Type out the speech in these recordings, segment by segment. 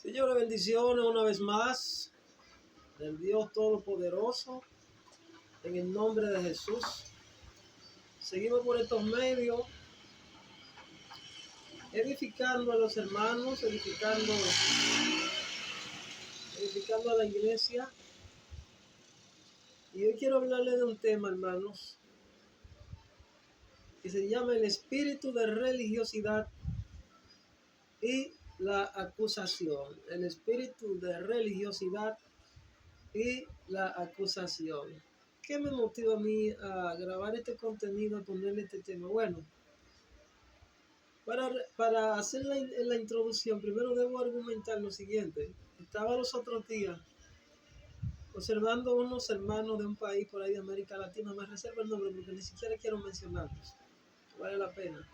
Señor, bendiciones una vez más del Dios Todopoderoso, en el nombre de Jesús. Seguimos por estos medios, edificando a los hermanos, edificando a la iglesia. Y hoy quiero hablarles de un tema, hermanos, que se llama el espíritu de religiosidad y la acusación. El espíritu de religiosidad y la acusación. ¿Qué me motiva a mí a grabar este contenido, a ponerle este tema? Bueno, para hacer la introducción, primero debo argumentar lo siguiente. Estaba los otros días observando unos hermanos de un país por ahí de América Latina. Me reservo el nombre porque ni siquiera quiero mencionarlos. Vale la pena.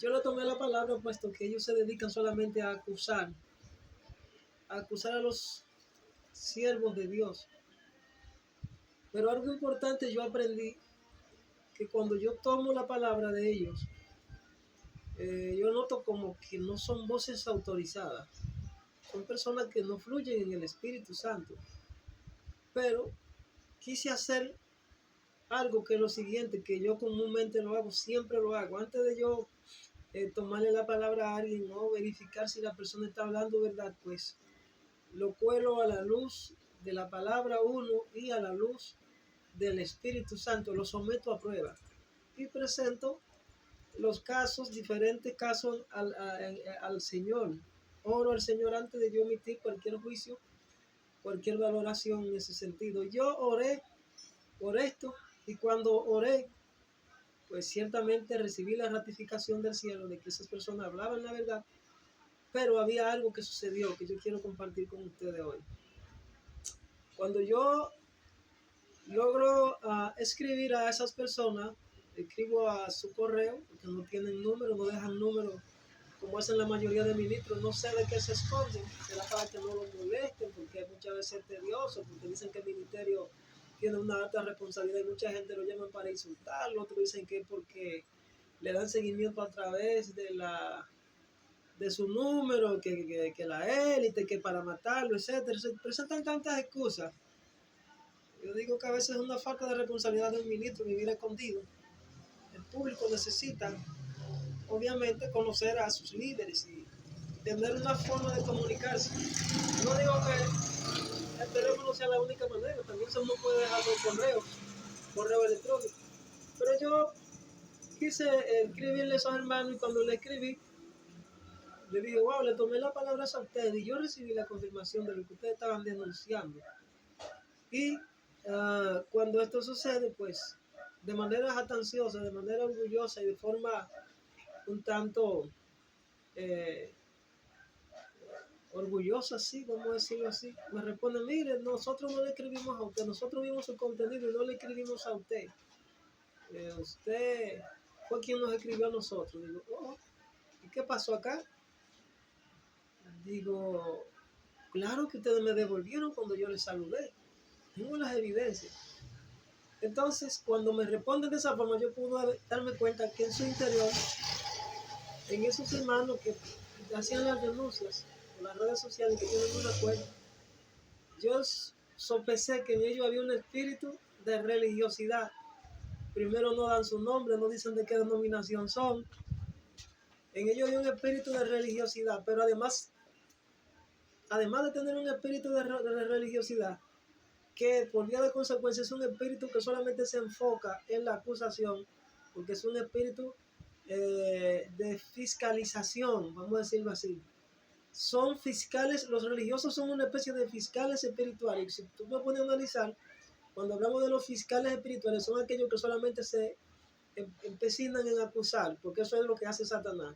Yo le tomé la palabra puesto que ellos se dedican solamente a acusar a los siervos de Dios. Pero algo importante yo aprendí, que cuando yo tomo la palabra de ellos, yo noto como que no son voces autorizadas, son personas que no fluyen en el Espíritu Santo. Pero quise hacer algo que es lo siguiente, que yo comúnmente lo hago, siempre lo hago, antes de yo tomarle la palabra a alguien o verificar si la persona está hablando verdad, pues lo cuelo a la luz de la palabra uno y a la luz del Espíritu Santo, lo someto a prueba y presento los casos, diferentes casos al Señor. Oro al Señor antes de yo emitir cualquier juicio, cualquier valoración en ese sentido. Yo oré por esto y cuando oré, pues ciertamente recibí la ratificación del cielo de que esas personas hablaban la verdad, pero había algo que sucedió que yo quiero compartir con ustedes hoy. Cuando yo logro escribir a esas personas, escribo a su correo, porque no tienen número, no dejan número, como hacen la mayoría de ministros. No sé de qué se esconden, será para que no los molesten, porque muchas veces es tedioso, porque dicen que el ministerio tiene una alta responsabilidad y mucha gente lo llaman para insultarlo, otros dicen que es porque le dan seguimiento a través de su número, que la élite, que para matarlo, etcétera. Se presentan tantas excusas. Yo digo que a veces es una falta de responsabilidad de un ministro vivir escondido. El público necesita, obviamente, conocer a sus líderes y tener una forma de comunicarse. No digo que el teléfono sea la única manera, también uno puede dejar los correo electrónico. Pero yo quise escribirle a esos hermanos y cuando le escribí, le dije, wow, le tomé las palabras a ustedes y yo recibí la confirmación de lo que ustedes estaban denunciando. Y cuando esto sucede, pues de manera jactanciosa, de manera orgullosa y de forma un tanto orgullosa, sí, vamos a decirlo así, me responde, mire, nosotros no le escribimos a usted, nosotros vimos su contenido y no le escribimos a usted. Usted fue quien nos escribió a nosotros. Digo, oh, ¿y qué pasó acá? Digo, claro que ustedes me devolvieron cuando yo les saludé. Tengo las evidencias. Entonces, cuando me responden de esa forma, yo pude darme cuenta que en su interior, en esos hermanos que hacían las denuncias por las redes sociales, que tienen una cuenta, yo sopesé que en ellos había un espíritu de religiosidad. Primero no dan su nombre, no dicen de qué denominación son. En ellos hay un espíritu de religiosidad, pero además de tener un espíritu de religiosidad, que por vía de consecuencia es un espíritu que solamente se enfoca en la acusación, porque es un espíritu de fiscalización, vamos a decirlo así. Son fiscales, los religiosos son una especie de fiscales espirituales. Si tú me pones a analizar, cuando hablamos de los fiscales espirituales, son aquellos que solamente se empecinan en acusar, porque eso es lo que hace Satanás.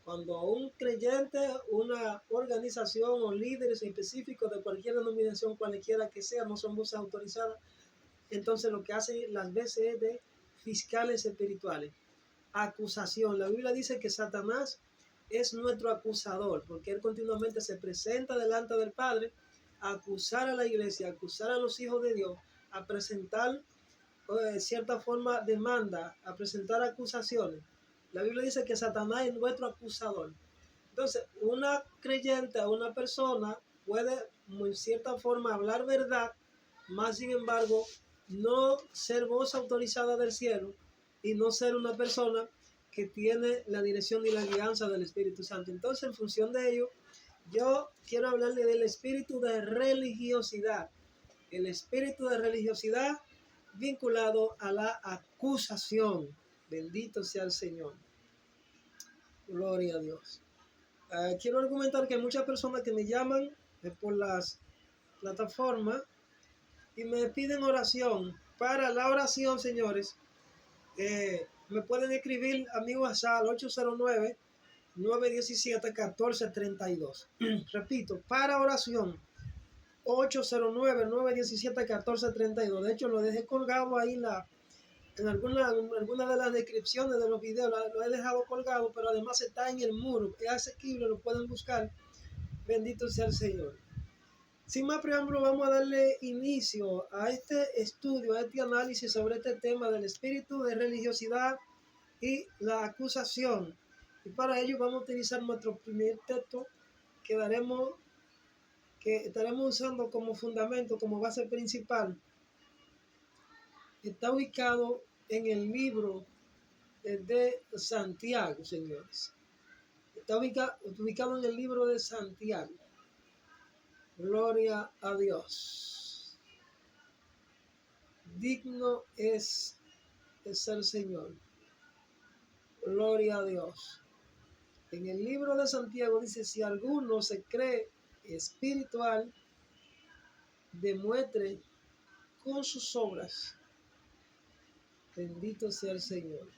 Cuando un creyente, una organización o líderes específicos de cualquier denominación, cualquiera que sea, no son voces autorizadas, entonces lo que hacen las veces es de fiscales espirituales. Acusación. La Biblia dice que Satanás es nuestro acusador, porque él continuamente se presenta delante del Padre a acusar a la iglesia, a acusar a los hijos de Dios, a presentar de cierta forma demanda, a presentar acusaciones. La Biblia dice que Satanás es nuestro acusador. Entonces, una creyente, una persona puede, en cierta forma, hablar verdad, más sin embargo, no ser voz autorizada del cielo y no ser una persona que tiene la dirección y la guianza del Espíritu Santo. Entonces, en función de ello, yo quiero hablarle del espíritu de religiosidad. El espíritu de religiosidad vinculado a la acusación. Bendito sea el Señor. Gloria a Dios. Quiero argumentar que hay muchas personas que me llaman por las plataformas y me piden oración. Para la oración, señores, me pueden escribir a mi WhatsApp 809-917-1432. Repito, para oración, 809-917-1432. De hecho, lo dejé colgado ahí en alguna de las descripciones de los videos, lo he dejado colgado, pero además está en el muro, es asequible, lo pueden buscar. Bendito sea el Señor. Sin más preámbulo, vamos a darle inicio a este estudio, a este análisis sobre este tema del espíritu de religiosidad y la acusación. Y para ello vamos a utilizar nuestro primer texto que estaremos usando como fundamento, como base principal. Está ubicado en el libro de Santiago, señores. Está ubicado en el libro de Santiago. Gloria a Dios. Digno es el Señor. Gloria a Dios. En el libro de Santiago dice, si alguno se cree espiritual, demuestre con sus obras. Bendito sea el Señor.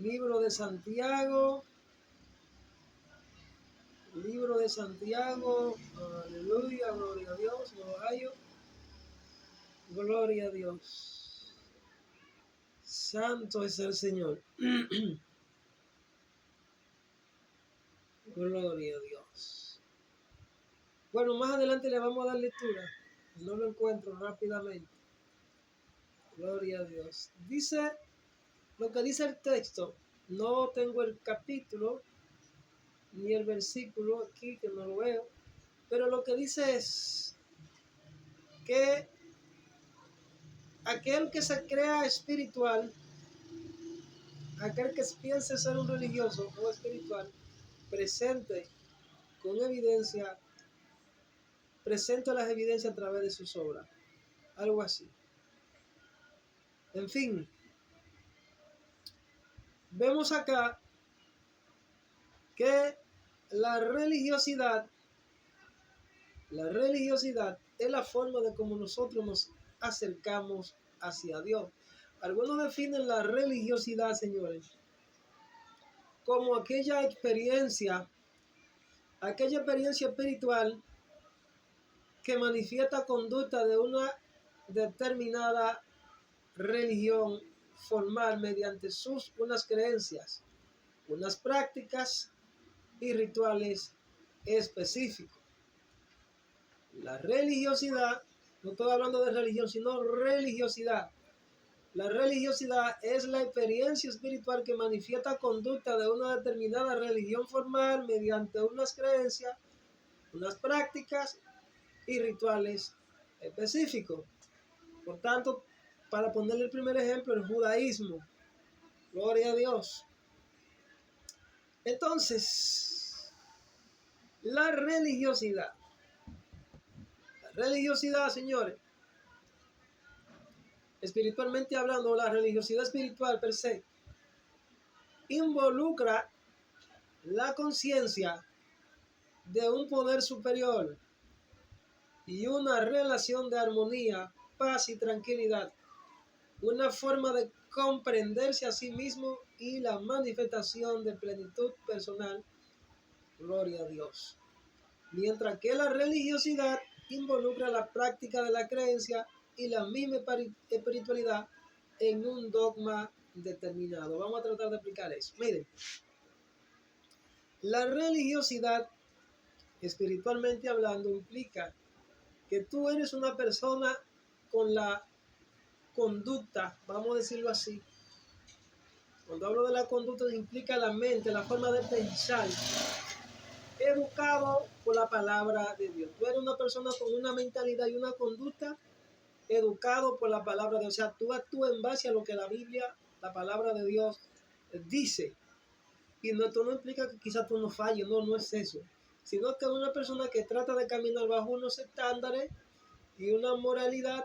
Libro de Santiago. Libro de Santiago. Aleluya, gloria a Dios. Gloria a Dios. Santo es el Señor. Gloria a Dios. Bueno, más adelante le vamos a dar lectura. No lo encuentro rápidamente. Gloria a Dios. Dice lo que dice el texto. No tengo el capítulo ni el versículo aquí, que no lo veo. Pero lo que dice es que aquel que se crea espiritual, aquel que piense ser un religioso o espiritual, presente las evidencias a través de sus obras. Algo así. En fin, vemos acá que la religiosidad es la forma de cómo nosotros nos acercamos hacia Dios. Algunos definen la religiosidad, señores, como aquella experiencia espiritual que manifiesta conducta de una determinada religión formal mediante unas creencias, unas prácticas y rituales específicos. La religiosidad, no estoy hablando de religión, sino religiosidad. La religiosidad es la experiencia espiritual que manifiesta conducta de una determinada religión formal mediante unas creencias, unas prácticas y rituales específicos. Por tanto, para ponerle el primer ejemplo, el judaísmo. Gloria a Dios. Entonces, la religiosidad, señores, espiritualmente hablando, la religiosidad espiritual per se, involucra la conciencia de un poder superior y una relación de armonía, paz y tranquilidad, una forma de comprenderse a sí mismo y la manifestación de plenitud personal. Gloria a Dios. Mientras que la religiosidad involucra la práctica de la creencia y la misma espiritualidad en un dogma determinado. Vamos a tratar de explicar eso. Miren, la religiosidad, espiritualmente hablando, implica que tú eres una persona con la conducta, vamos a decirlo así, Cuando hablo de la conducta, implica la mente, la forma de pensar, educado por la palabra de Dios. Tú eres una persona con una mentalidad y una conducta educado por la palabra de Dios. O sea, tú actúas en base a lo que la Biblia, la palabra de Dios, dice. Y no, esto no implica que quizás tú no falles, no es eso. Sino que una persona que trata de caminar bajo unos estándares y una moralidad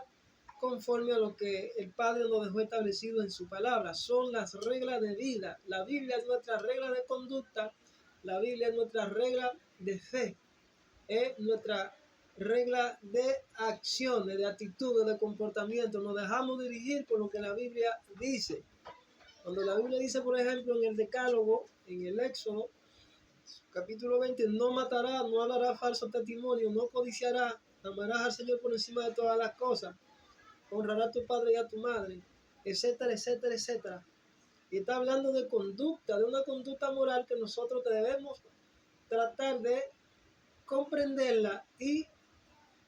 conforme a lo que el Padre nos dejó establecido en su palabra. Son las reglas de vida. La Biblia es nuestra regla de conducta, la Biblia es nuestra regla de fe, es nuestra regla de acciones, de actitudes, de comportamiento. Nos dejamos dirigir por lo que la Biblia dice. Cuando la Biblia dice, por ejemplo, en el Decálogo, en el Éxodo, capítulo 20, no matará, no hablará falso testimonio, no codiciará, amarás al Señor por encima de todas las cosas, honrará a tu padre y a tu madre, etcétera, etcétera, etcétera. Y está hablando de conducta, de una conducta moral que nosotros debemos tratar de comprenderla y,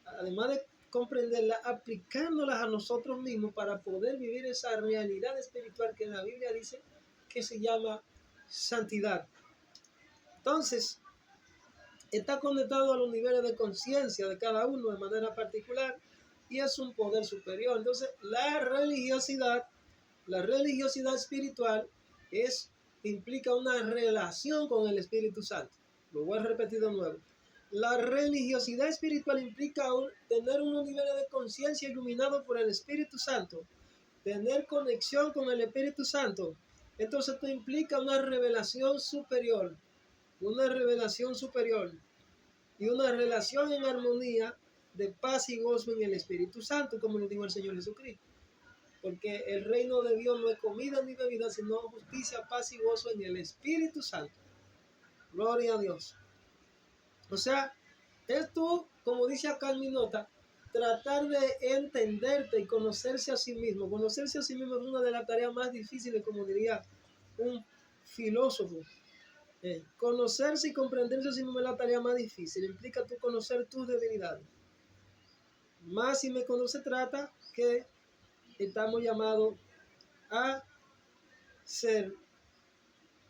además de comprenderla, aplicándolas a nosotros mismos para poder vivir esa realidad espiritual que la Biblia dice que se llama santidad. Entonces, está conectado a los niveles de conciencia de cada uno de manera particular y es un poder superior. Entonces, la religiosidad espiritual implica una relación con el Espíritu Santo. Lo voy a repetir de nuevo. La religiosidad espiritual implica tener unos niveles de conciencia iluminados por el Espíritu Santo, tener conexión con el Espíritu Santo. Entonces esto implica una revelación superior y una relación en armonía de paz y gozo en el Espíritu Santo, como lo dijo el Señor Jesucristo. Porque el reino de Dios no es comida ni bebida, sino justicia, paz y gozo en el Espíritu Santo. Gloria a Dios. O sea, esto, como dice acá en mi nota, tratar de entenderte y conocerse a sí mismo. Conocerse a sí mismo es una de las tareas más difíciles, como diría un filósofo. Conocerse y comprenderse a sí mismo es la tarea más difícil. Implica tú conocer tus debilidades. Más si me conoce trata que estamos llamados a ser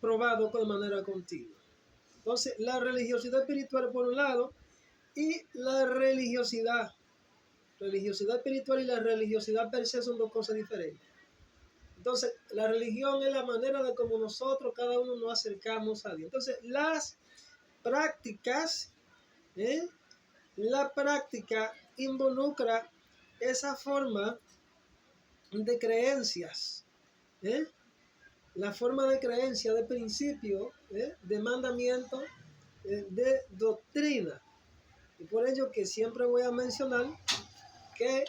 probados de manera continua. Entonces, la religiosidad espiritual por un lado y la religiosidad espiritual y la religiosidad per se son dos cosas diferentes. Entonces, la religión es la manera de cómo nosotros, cada uno, nos acercamos a Dios. Entonces, las prácticas, la práctica involucra esa forma de creencias, la forma de creencia, de principio, de mandamiento, de doctrina. Y por ello que siempre voy a mencionar que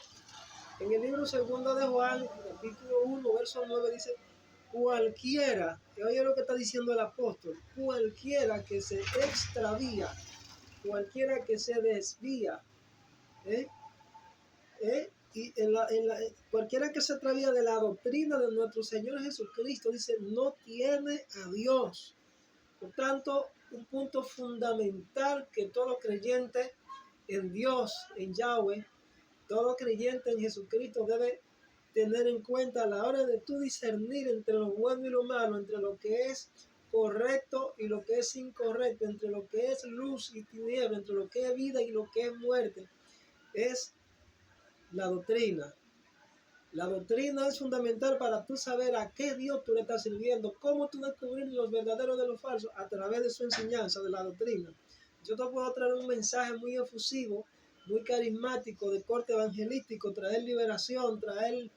en el libro segundo de Juan, capítulo 1, verso 9, dice, cualquiera, que oye lo que está diciendo el apóstol, cualquiera que se extravía, cualquiera que se desvía, cualquiera que se extravía de la doctrina de nuestro Señor Jesucristo, dice, no tiene a Dios. Por tanto, un punto fundamental que todo creyente en Dios, en Yahweh, todo creyente en Jesucristo debe tener en cuenta a la hora de tú discernir entre lo bueno y lo malo, entre lo que es correcto y lo que es incorrecto, entre lo que es luz y tiniebla, entre lo que es vida y lo que es muerte, es la doctrina. La doctrina es fundamental para tú saber a qué Dios tú le estás sirviendo, cómo tú descubrir los verdaderos de los falsos a través de su enseñanza, de la doctrina. Yo te puedo traer un mensaje muy efusivo, muy carismático, de corte evangelístico, traer liberación, traer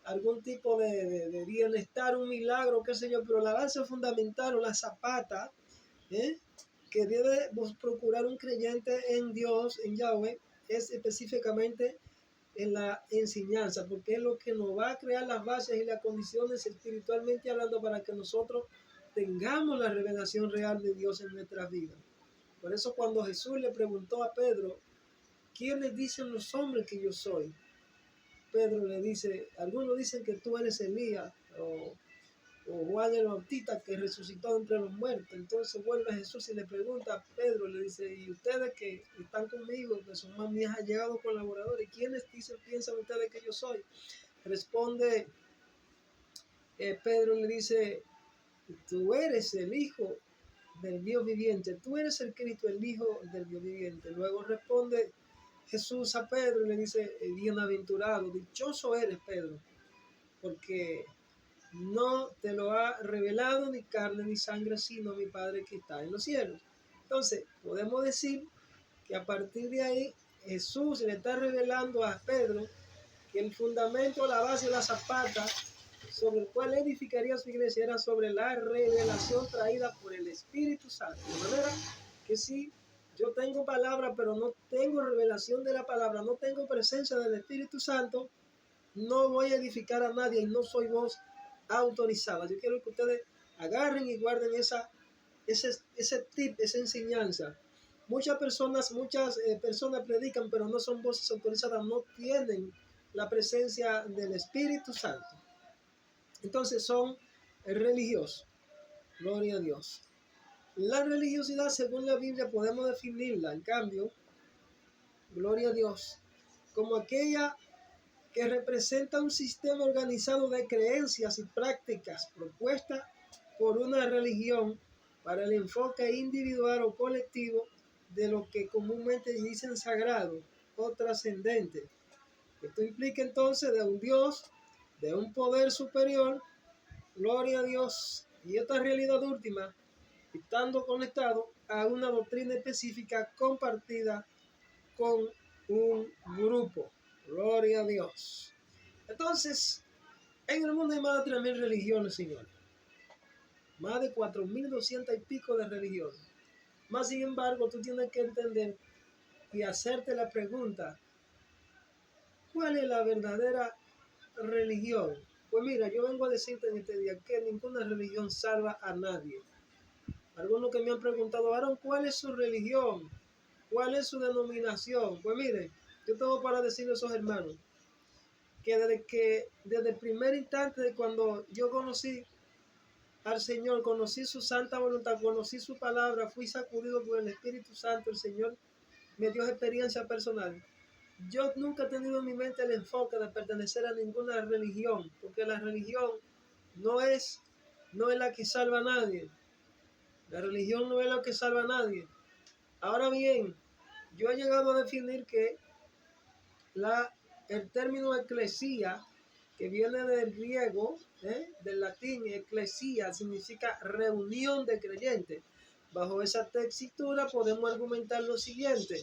algún tipo de bienestar, un milagro, qué sé yo, pero la base fundamental o la zapata que debe procurar un creyente en Dios, en Yahweh, es específicamente en la enseñanza, porque es lo que nos va a crear las bases y las condiciones espiritualmente hablando para que nosotros tengamos la revelación real de Dios en nuestras vidas. Por eso cuando Jesús le preguntó a Pedro, ¿quiénes dicen los hombres que yo soy? Pedro le dice, algunos dicen que tú eres Elías o Juan el Bautista que resucitó entre los muertos. Entonces vuelve Jesús y le pregunta a Pedro, le dice, ¿y ustedes que están conmigo, que son más mis allegados colaboradores, quiénes piensan ustedes que yo soy? Responde Pedro le dice, tú eres el Hijo del Dios viviente, tú eres el Cristo, el Hijo del Dios viviente. Luego responde Jesús a Pedro y le dice, bienaventurado, dichoso eres, Pedro, porque no te lo ha revelado ni carne ni sangre, sino mi Padre que está en los cielos. Entonces, podemos decir que a partir de ahí Jesús le está revelando a Pedro que el fundamento, la base, la zapata sobre el cual edificaría su iglesia era sobre la revelación traída por el Espíritu Santo. De manera que si yo tengo palabra, pero no tengo revelación de la palabra, no tengo presencia del Espíritu Santo, no voy a edificar a nadie y no soy voz autorizada. Yo quiero que ustedes agarren y guarden ese tip, esa enseñanza. Muchas personas predican, pero no son voces autorizadas, no tienen la presencia del Espíritu Santo. Entonces son religiosos. Gloria a Dios. La religiosidad, según la Biblia, podemos definirla, en cambio, gloria a Dios, como aquella que representa un sistema organizado de creencias y prácticas propuestas por una religión para el enfoque individual o colectivo de lo que comúnmente dicen sagrado o trascendente. Esto implica entonces de un Dios, de un poder superior, gloria a Dios, y esta realidad última, estando conectado a una doctrina específica compartida con un grupo. Gloria a Dios. Entonces, en el mundo hay más de 3.000 religiones, señores. Más de 4.200 y pico de religiones. Más sin embargo, tú tienes que entender y hacerte la pregunta, ¿cuál es la verdadera religión? Pues mira, yo vengo a decirte en este día que ninguna religión salva a nadie. Algunos que me han preguntado, Aaron, ¿cuál es su religión? ¿Cuál es su denominación? Pues mire, yo tengo para decirle a esos hermanos que desde el primer instante de cuando yo conocí al Señor, conocí su santa voluntad, conocí su palabra, fui sacudido por el Espíritu Santo, el Señor me dio experiencia personal. Yo nunca he tenido en mi mente el enfoque de pertenecer a ninguna religión, porque la religión no es la que salva a nadie. La religión no es la que salva a nadie. Ahora bien, yo he llegado a definir que el término eclesía, que viene del griego, del latín, eclesía, significa reunión de creyentes. Bajo esa textura podemos argumentar lo siguiente.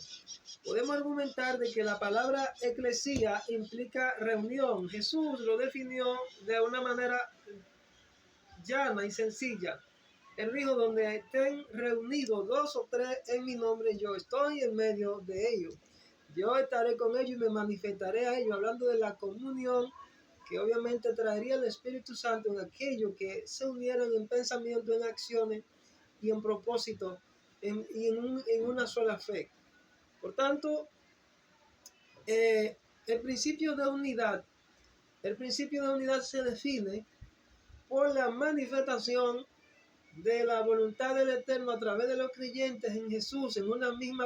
Podemos argumentar de que la palabra eclesía implica reunión. Jesús lo definió de una manera llana y sencilla. Él dijo, donde estén reunidos 2 o 3 en mi nombre, yo estoy en medio de ellos. Yo estaré con ellos y me manifestaré a ellos, hablando de la comunión que obviamente traería el Espíritu Santo en aquellos que se unieran en pensamiento, en acciones y en propósito en una sola fe. Por tanto, el principio de unidad se define por la manifestación de la voluntad del Eterno a través de los creyentes en Jesús, en una misma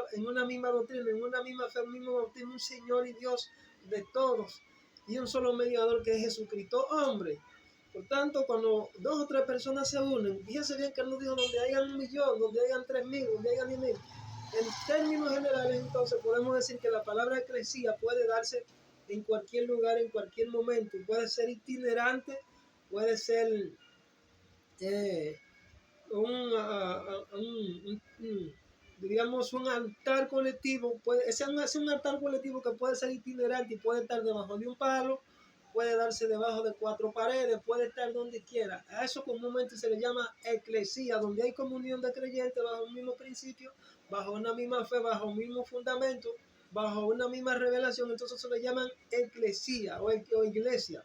doctrina, en una misma fe, un mismo bautismo, un Señor y Dios de todos, y un solo mediador que es Jesucristo, hombre. Por tanto, cuando 2 o 3 personas se unen, fíjense bien que Él nos dijo donde hayan 1.000.000, donde hayan 3.000, donde hayan 10.000. En términos generales, entonces, podemos decir que la palabra eclesía puede darse en cualquier lugar, en cualquier momento. Puede ser itinerante, puede ser diríamos un altar colectivo, es un altar colectivo que puede ser itinerante y puede estar debajo de un palo, puede darse debajo de 4 paredes, puede estar donde quiera. A eso comúnmente se le llama eclesía, donde hay comunión de creyentes bajo un mismo principio, bajo una misma fe, bajo un mismo fundamento, bajo una misma revelación. Entonces se le llaman eclesía o iglesia.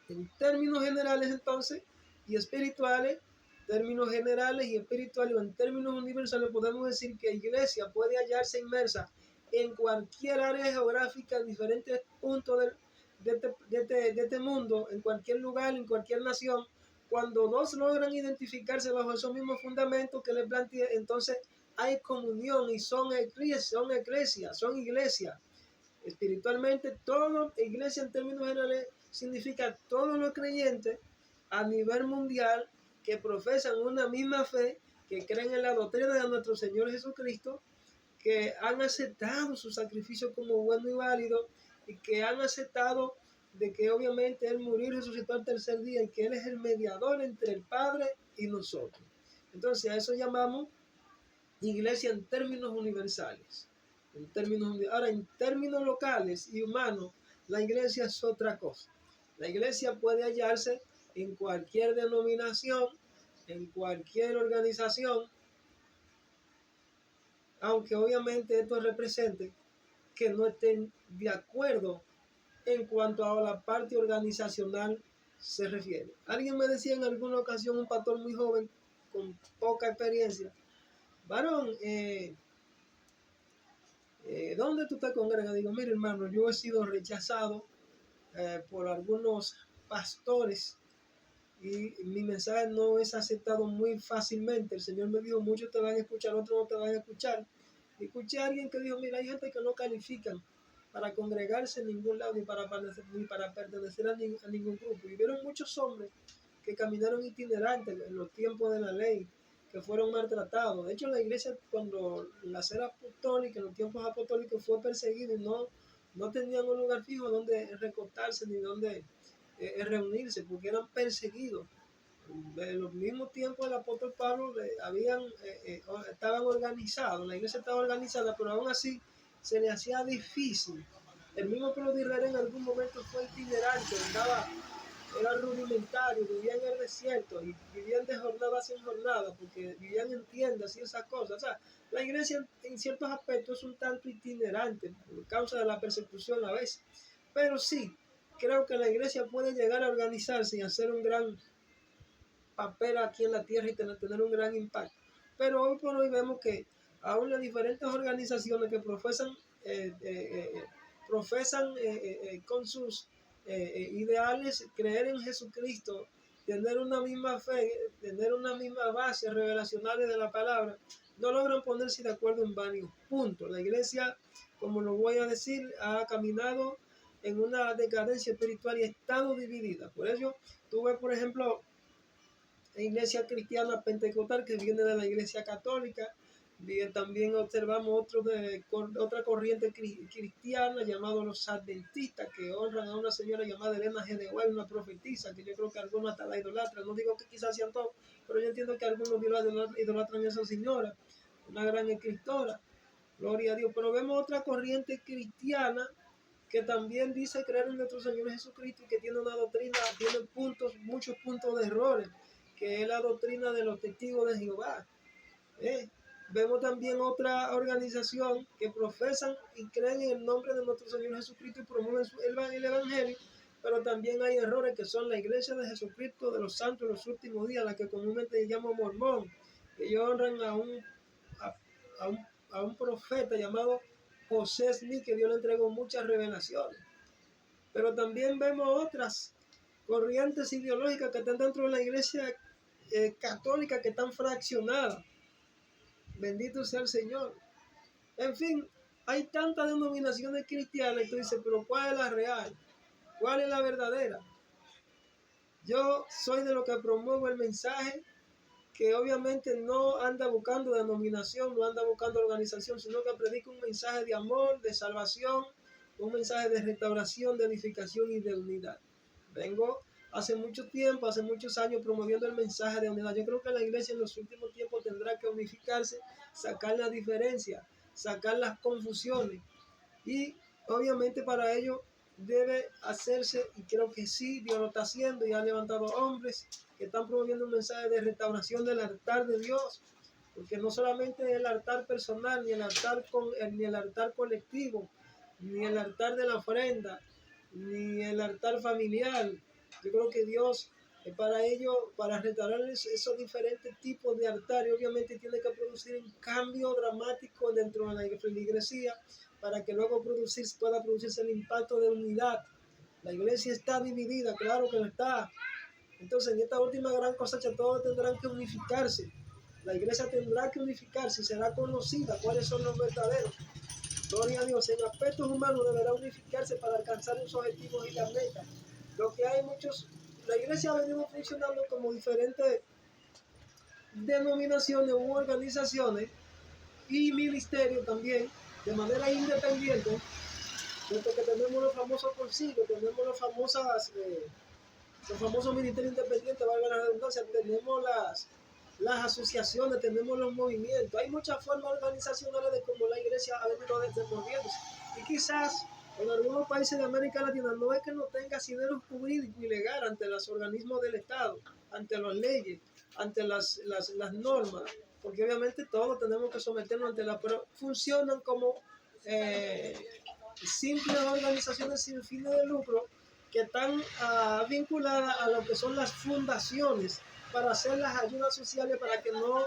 En términos generales entonces y espirituales, términos generales y espirituales, o en términos universales, podemos decir que iglesia puede hallarse inmersa en cualquier área geográfica, en diferentes puntos de este mundo, en cualquier lugar, en cualquier nación. Cuando 2 logran identificarse bajo esos mismos fundamentos que les planteé, entonces hay comunión y son iglesias. Espiritualmente, todo iglesia en términos generales significa todos los creyentes a nivel mundial que profesan una misma fe, que creen en la doctrina de nuestro Señor Jesucristo, que han aceptado su sacrificio como bueno y válido y que han aceptado de que obviamente Él murió y resucitó al tercer día y que Él es el mediador entre el Padre y nosotros. Entonces a eso llamamos iglesia en términos universales. Ahora, en términos locales y humanos, la iglesia es otra cosa. La iglesia puede hallarse en cualquier denominación, en cualquier organización, aunque obviamente esto represente que no estén de acuerdo en cuanto a la parte organizacional se refiere. Alguien me decía en alguna ocasión, un pastor muy joven, con poca experiencia, varón, ¿dónde tú te congregas? Digo, mire hermano, yo he sido rechazado por algunos pastores y mi mensaje no es aceptado muy fácilmente. El Señor me dijo, muchos te van a escuchar, otros no te van a escuchar. Y escuché a alguien que dijo, mira, hay gente que no califican para congregarse en ningún lado ni para pertenecer a ningún grupo. Y vieron muchos hombres que caminaron itinerantes en los tiempos de la ley, que fueron maltratados. De hecho, la iglesia, cuando la era apostólica, en los tiempos apostólicos, fue perseguida y no tenían un lugar fijo donde recostarse ni donde reunirse, porque eran perseguidos. En los mismos tiempos del apóstol Pablo estaban organizados, la iglesia estaba organizada, pero aún así se le hacía difícil. El mismo Pablo de Israel en algún momento fue itinerante, era rudimentario, vivía en el desierto y vivían de jornada en jornada, porque vivían en tiendas y esas cosas. O sea, la iglesia en ciertos aspectos es un tanto itinerante por causa de la persecución a veces. Pero sí, creo que la iglesia puede llegar a organizarse y hacer un gran papel aquí en la tierra y tener un gran impacto. Pero hoy por hoy vemos que aún las diferentes organizaciones que profesan con sus ideales creer en Jesucristo, tener una misma fe, tener una misma base revelacional de la palabra, no logran ponerse de acuerdo en varios puntos. La iglesia, como lo voy a decir, ha caminado en una decadencia espiritual y ha estado dividida. Por eso tuve, por ejemplo, la iglesia cristiana pentecostal que viene de la iglesia católica. Bien, también observamos otra corriente cristiana llamada los adventistas, que honran a una señora llamada Elena G. de White, una profetisa, que yo creo que algunos hasta la idolatran. No digo que quizás sean todos, pero yo entiendo que algunos idolatran a esa señora, una gran escritora, gloria a Dios. Pero vemos otra corriente cristiana que también dice creer en nuestro Señor Jesucristo y que tiene una doctrina, tiene muchos puntos de errores, que es la doctrina de los testigos de Jehová. Vemos también otra organización que profesan y creen en el nombre de nuestro Señor Jesucristo y promueven el Evangelio, pero también hay errores que son la iglesia de Jesucristo de los santos de los últimos días, la que comúnmente llamo mormón, que ellos honran a un profeta llamado José Smith, que Dios le entregó muchas revelaciones. Pero también vemos otras corrientes ideológicas que están dentro de la iglesia católica, que están fraccionadas. Bendito sea el Señor. En fin, hay tantas denominaciones cristianas y tú dices, pero ¿cuál es la real? ¿Cuál es la verdadera? Yo soy de lo que promuevo el mensaje, que obviamente no anda buscando denominación, no anda buscando organización, sino que predica un mensaje de amor, de salvación, un mensaje de restauración, de edificación y de unidad. Vengo hace mucho tiempo, hace muchos años promoviendo el mensaje de unidad. Yo creo que la iglesia en los últimos tiempos tendrá que unificarse, sacar la diferencia, sacar las confusiones. Y obviamente para ello debe hacerse, y creo que sí, Dios lo está haciendo y ha levantado hombres que están promoviendo un mensaje de restauración del altar de Dios, porque no solamente el altar personal, ni el altar colectivo, ni el altar de la ofrenda, ni el altar familiar. Yo creo que Dios, para ello, para restaurar esos diferentes tipos de altares, obviamente tiene que producir un cambio dramático dentro de la iglesia, para que luego pueda producirse el impacto de unidad. La iglesia está dividida, claro que lo está. Entonces, en esta última gran cosecha, todos tendrán que unificarse. La iglesia tendrá que unificarse y será conocida cuáles son los verdaderos. Gloria a Dios. En aspectos humanos deberá unificarse para alcanzar los objetivos y las metas. Lo que hay muchos, La iglesia ha venido funcionando como diferentes denominaciones u organizaciones y ministerios también, de manera independiente, puesto que tenemos los famosos concilios, tenemos los famosos ministerios independientes, valga la redundancia, tenemos las asociaciones, tenemos los movimientos. Hay muchas formas organizacionales de cómo la iglesia ha venido desenvolviéndose. Y quizás en algunos países de América Latina no es que no tenga asidero jurídico y legal ante los organismos del Estado, ante las leyes, ante las normas, porque obviamente todos tenemos que someternos ante las, pero funcionan como simples organizaciones sin fines de lucro que están vinculadas a lo que son las fundaciones para hacer las ayudas sociales para que no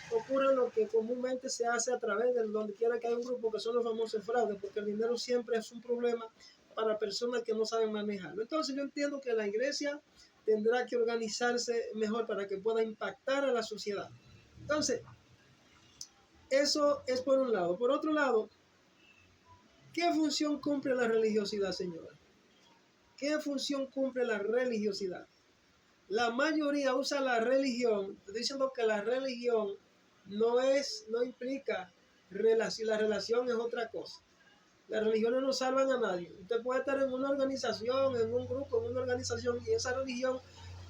ocurra lo que comúnmente se hace a través de donde quiera que haya un grupo, que son los famosos fraudes, porque el dinero siempre es un problema para personas que no saben manejarlo. Entonces yo entiendo que la iglesia tendrá que organizarse mejor para que pueda impactar a la sociedad. Entonces, eso es por un lado. Por otro lado, ¿qué función cumple la religiosidad, señora? ¿Qué función cumple la religiosidad? La mayoría usa la religión diciendo que la religión no implica relación, la relación es otra cosa. Las religiones no salvan a nadie. Usted puede estar en una organización, en un grupo, en una organización, y esa religión,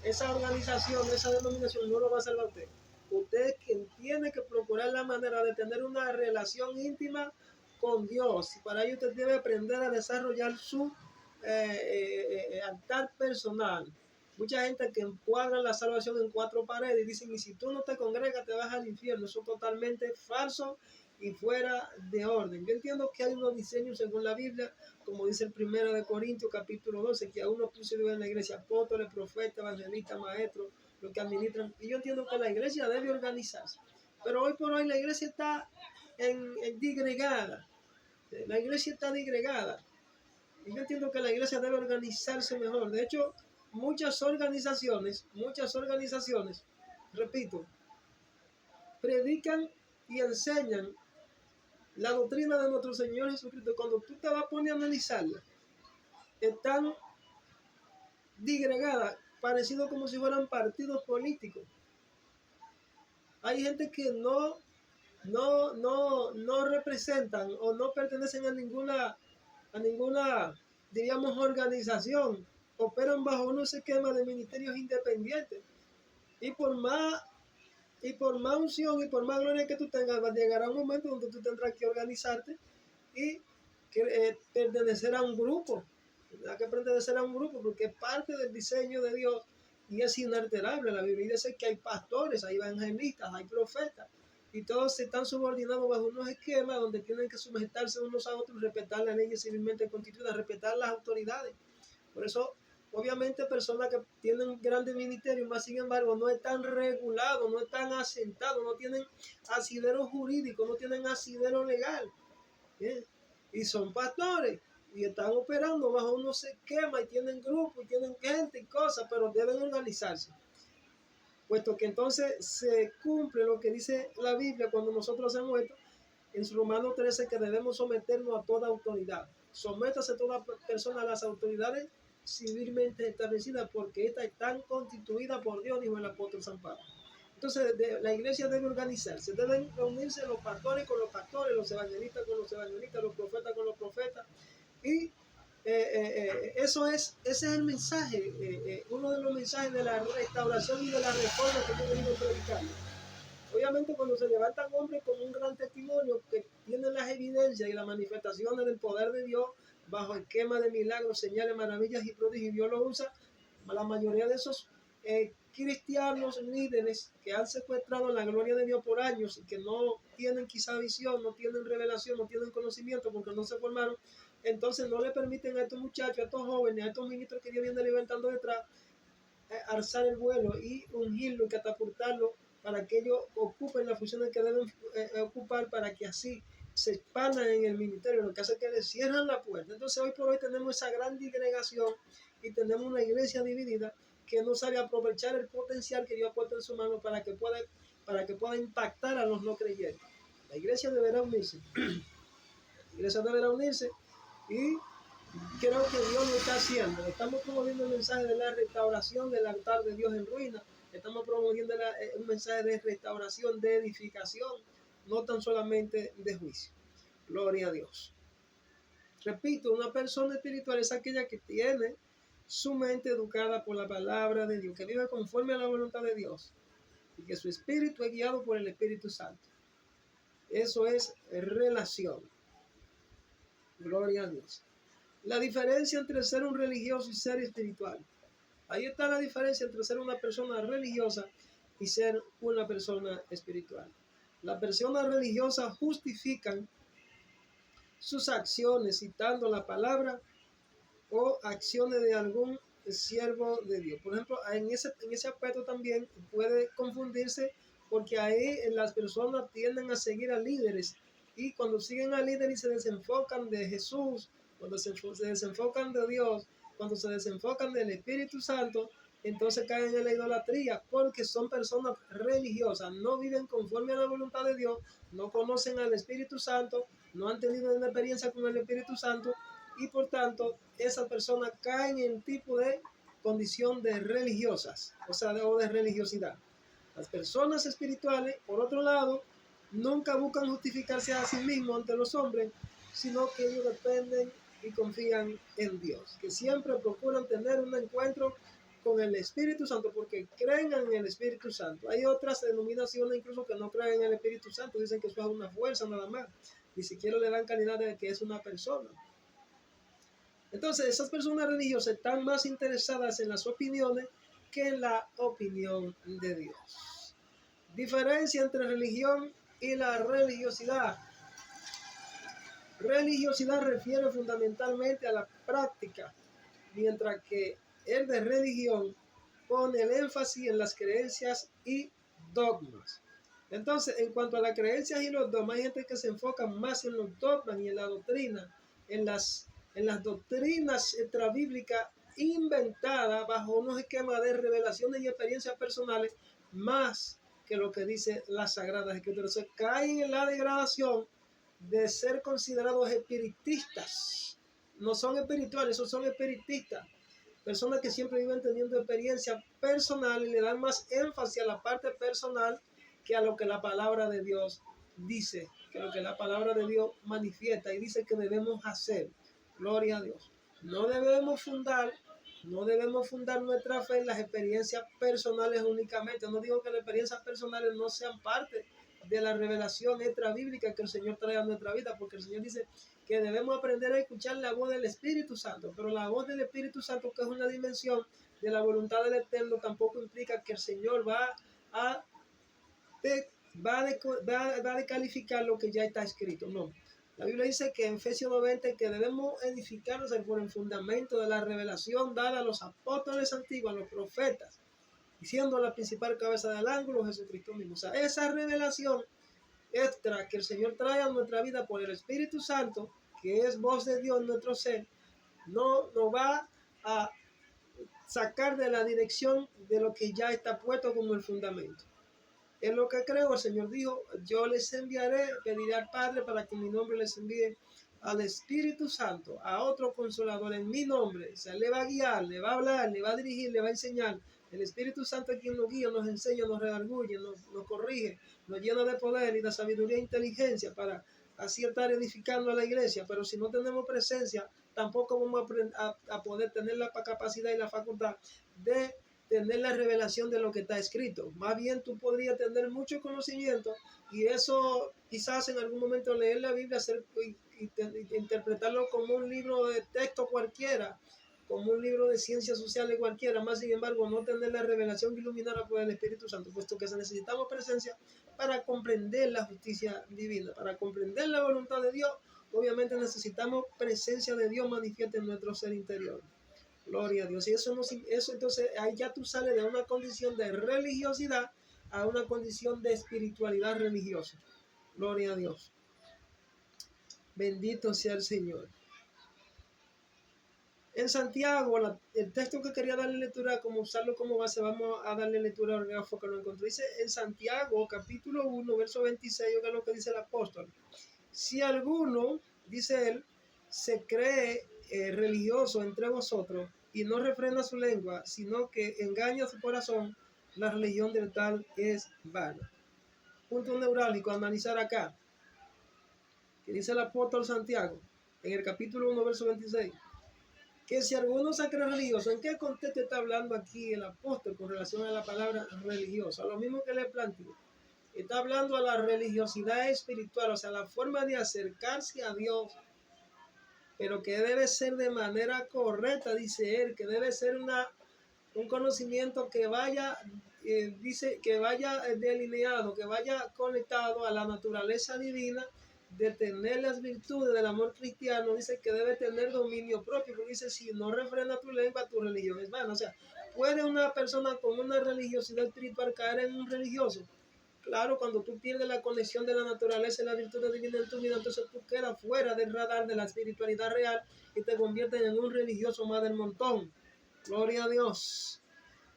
esa organización, esa denominación no lo va a salvar a usted. Usted es quien tiene que procurar la manera de tener una relación íntima con Dios. Y para ello usted debe aprender a desarrollar su altar personal. Mucha gente que encuadra la salvación en cuatro paredes y dicen, y si tú no te congregas te vas al infierno. Eso es totalmente falso y fuera de orden. Yo entiendo que hay unos diseños según la Biblia, como dice el 1 de Corintios capítulo 12, que a uno puso en la iglesia apóstoles, profetas, evangelistas, maestros, los que administran. Y yo entiendo que la iglesia debe organizarse. Pero hoy por hoy la iglesia está en disgregada. La iglesia está disgregada. Y yo entiendo que la iglesia debe organizarse mejor. De hecho, muchas organizaciones, repito, predican y enseñan la doctrina de nuestro Señor Jesucristo. Cuando tú te vas a poner a analizarla, están disgregadas, parecido como si fueran partidos políticos. Hay gente que no representan o no pertenecen a ninguna, diríamos, organización. Operan bajo unos esquemas de ministerios independientes. Y por más unción y por más gloria que tú tengas, llegará un momento donde tú tendrás que organizarte y pertenecer a un grupo. Tendrás que pertenecer a un grupo porque es parte del diseño de Dios y es inalterable. La Biblia dice que hay pastores, hay evangelistas, hay profetas y todos se están subordinados bajo unos esquemas donde tienen que sujetarse unos a otros, respetar las leyes civilmente constituidas, respetar las autoridades. Por eso, obviamente, personas que tienen grandes ministerios, más sin embargo, no están regulados, no están asentados, no tienen asidero jurídico, no tienen asidero legal. ¿Bien? Y son pastores y están operando bajo unos esquemas y tienen grupos y tienen gente y cosas, pero deben organizarse. Puesto que entonces se cumple lo que dice la Biblia cuando nosotros hacemos esto, en Romanos 13, que debemos someternos a toda autoridad. Sométase toda persona a las autoridades civilmente establecidas, porque estas están constituidas por Dios, dijo el apóstol San Pablo. Entonces la iglesia debe organizarse, deben reunirse los pastores con los pastores, los evangelistas con los evangelistas, los profetas con los profetas. Y ese es el mensaje, uno de los mensajes de la restauración y de la reforma que yo he venido predicando. Obviamente cuando se levantan hombres con un gran testimonio que tienen las evidencias y las manifestaciones del poder de Dios bajo esquema de milagros, señales, maravillas y prodigios, Dios lo usa. La mayoría de esos cristianos líderes que han secuestrado la gloria de Dios por años y que no tienen quizá visión, no tienen revelación, no tienen conocimiento porque no se formaron, entonces no le permiten a estos muchachos, a estos jóvenes, a estos ministros que Dios viene levantando detrás, alzar el vuelo y ungirlo y catapultarlo para que ellos ocupen las funciones que deben ocupar, para que así se expandan en el ministerio, lo que hace que les cierran la puerta. Entonces hoy por hoy tenemos esa gran disgregación y tenemos una iglesia dividida que no sabe aprovechar el potencial que Dios ha puesto en su mano para que pueda impactar a los no creyentes. La iglesia deberá unirse. La iglesia deberá unirse y creo que Dios lo está haciendo. Estamos promoviendo el mensaje de la restauración del altar de Dios en ruina. Estamos promoviendo un mensaje de restauración, de edificación, no tan solamente de juicio. Gloria a Dios. Repito, una persona espiritual es aquella que tiene su mente educada por la palabra de Dios, que vive conforme a la voluntad de Dios y que su espíritu es guiado por el Espíritu Santo. Eso es relación. Gloria a Dios. La diferencia entre ser un religioso y ser espiritual. Ahí está la diferencia entre ser una persona religiosa y ser una persona espiritual. Las personas religiosas justifican sus acciones citando la palabra o acciones de algún siervo de Dios. Por ejemplo, en ese aspecto también puede confundirse porque ahí las personas tienden a seguir a líderes y cuando siguen a líderes y se desenfocan de Jesús, cuando se desenfocan de Dios, cuando se desenfocan del Espíritu Santo, entonces caen en la idolatría porque son personas religiosas, no viven conforme a la voluntad de Dios, no conocen al Espíritu Santo, no han tenido una experiencia con el Espíritu Santo y por tanto esas personas caen en tipo de condición de religiosas, o sea, o de religiosidad. Las personas espirituales, por otro lado, nunca buscan justificarse a sí mismos ante los hombres, sino que ellos dependen y confían en Dios, que siempre procuran tener un encuentro con el Espíritu Santo porque creen en el Espíritu Santo. Hay otras denominaciones incluso que no creen en el Espíritu Santo, dicen que eso es una fuerza nada más, ni siquiera le dan calidad de que es una persona. Entonces, esas personas religiosas están más interesadas en las opiniones que en la opinión de Dios. Diferencia entre religión y la religiosidad. Religiosidad refiere fundamentalmente a la práctica, mientras que el de religión pone el énfasis en las creencias y dogmas. Entonces, en cuanto a las creencias y los dogmas, hay gente que se enfoca más en los dogmas y en la doctrina, en las doctrinas extrabíblicas inventadas bajo unos esquemas de revelaciones y experiencias personales, más que lo que dice las Sagradas Escrituras. Entonces, caen en la degradación de ser considerados espiritistas. No son espirituales, esos son espiritistas. Personas que siempre viven teniendo experiencia personal y le dan más énfasis a la parte personal que a lo que la palabra de Dios dice, que lo que la palabra de Dios manifiesta y dice que debemos hacer. Gloria a Dios. No debemos fundar nuestra fe en las experiencias personales únicamente. No digo que las experiencias personales no sean parte de la revelación extra bíblica que el Señor trae a nuestra vida, porque el Señor dice que debemos aprender a escuchar la voz del Espíritu Santo, pero la voz del Espíritu Santo, que es una dimensión de la voluntad del Eterno, tampoco implica que el Señor va a descalificar lo que ya está escrito. No. La Biblia dice que en Efesios 90 que debemos edificarnos por el fundamento de la revelación dada a los apóstoles antiguos, a los profetas, siendo la principal cabeza del ángulo Jesucristo mismo. O sea, esa revelación extra que el Señor trae a nuestra vida por el Espíritu Santo, que es voz de Dios en nuestro ser, no nos va a sacar de la dirección de lo que ya está puesto como el fundamento. En lo que creo, el Señor dijo, yo les enviaré, pediré al Padre para que en mi nombre les envíe al Espíritu Santo, a otro consolador en mi nombre. O sea, le va a guiar, le va a hablar, le va a dirigir, le va a enseñar. El Espíritu Santo es quien nos guía, nos enseña, nos redarguye, nos corrige, nos llena de poder y de sabiduría e inteligencia para así estar edificando a la iglesia. Pero si no tenemos presencia, tampoco vamos a poder tener la capacidad y la facultad de tener la revelación de lo que está escrito. Más bien tú podrías tener mucho conocimiento y eso quizás en algún momento leer la Biblia interpretarlo como un libro de texto cualquiera, como un libro de ciencias sociales cualquiera, más sin embargo no tener la revelación iluminada por el Espíritu Santo, puesto que necesitamos presencia para comprender la justicia divina, para comprender la voluntad de Dios. Obviamente necesitamos presencia de Dios manifiesta en nuestro ser interior. Gloria a Dios. Y eso entonces ahí ya tú sales de una condición de religiosidad a una condición de espiritualidad religiosa. Gloria a Dios. Bendito sea el Señor. En Santiago, el texto que quería darle lectura, como usarlo como base, vamos a darle lectura al grafo que lo encontré. Dice en Santiago, capítulo 1, verso 26, que es lo que dice el apóstol. Si alguno, dice él, se cree religioso entre vosotros y no refrena su lengua, sino que engaña su corazón, la religión del tal es vana. Punto neurálgico a analizar acá, que dice el apóstol Santiago en el capítulo 1, verso 26, que si alguno se cree religioso, ¿en qué contexto está hablando aquí el apóstol con relación a la palabra religiosa? Lo mismo que le planteo. Está hablando a la religiosidad espiritual, o sea, la forma de acercarse a Dios, pero que debe ser de manera correcta, dice él, que debe ser un conocimiento que vaya, dice, que vaya delineado, que vaya conectado a la naturaleza divina, de tener las virtudes del amor cristiano. Dice que debe tener dominio propio, porque dice, si no refrena tu lengua, tu religión es vana. O sea, ¿puede una persona con una religiosidad espiritual caer en un religioso? Claro, cuando tú pierdes la conexión de la naturaleza y la virtud divina en tu vida, entonces tú quedas fuera del radar de la espiritualidad real y te conviertes en un religioso más del montón. Gloria a Dios.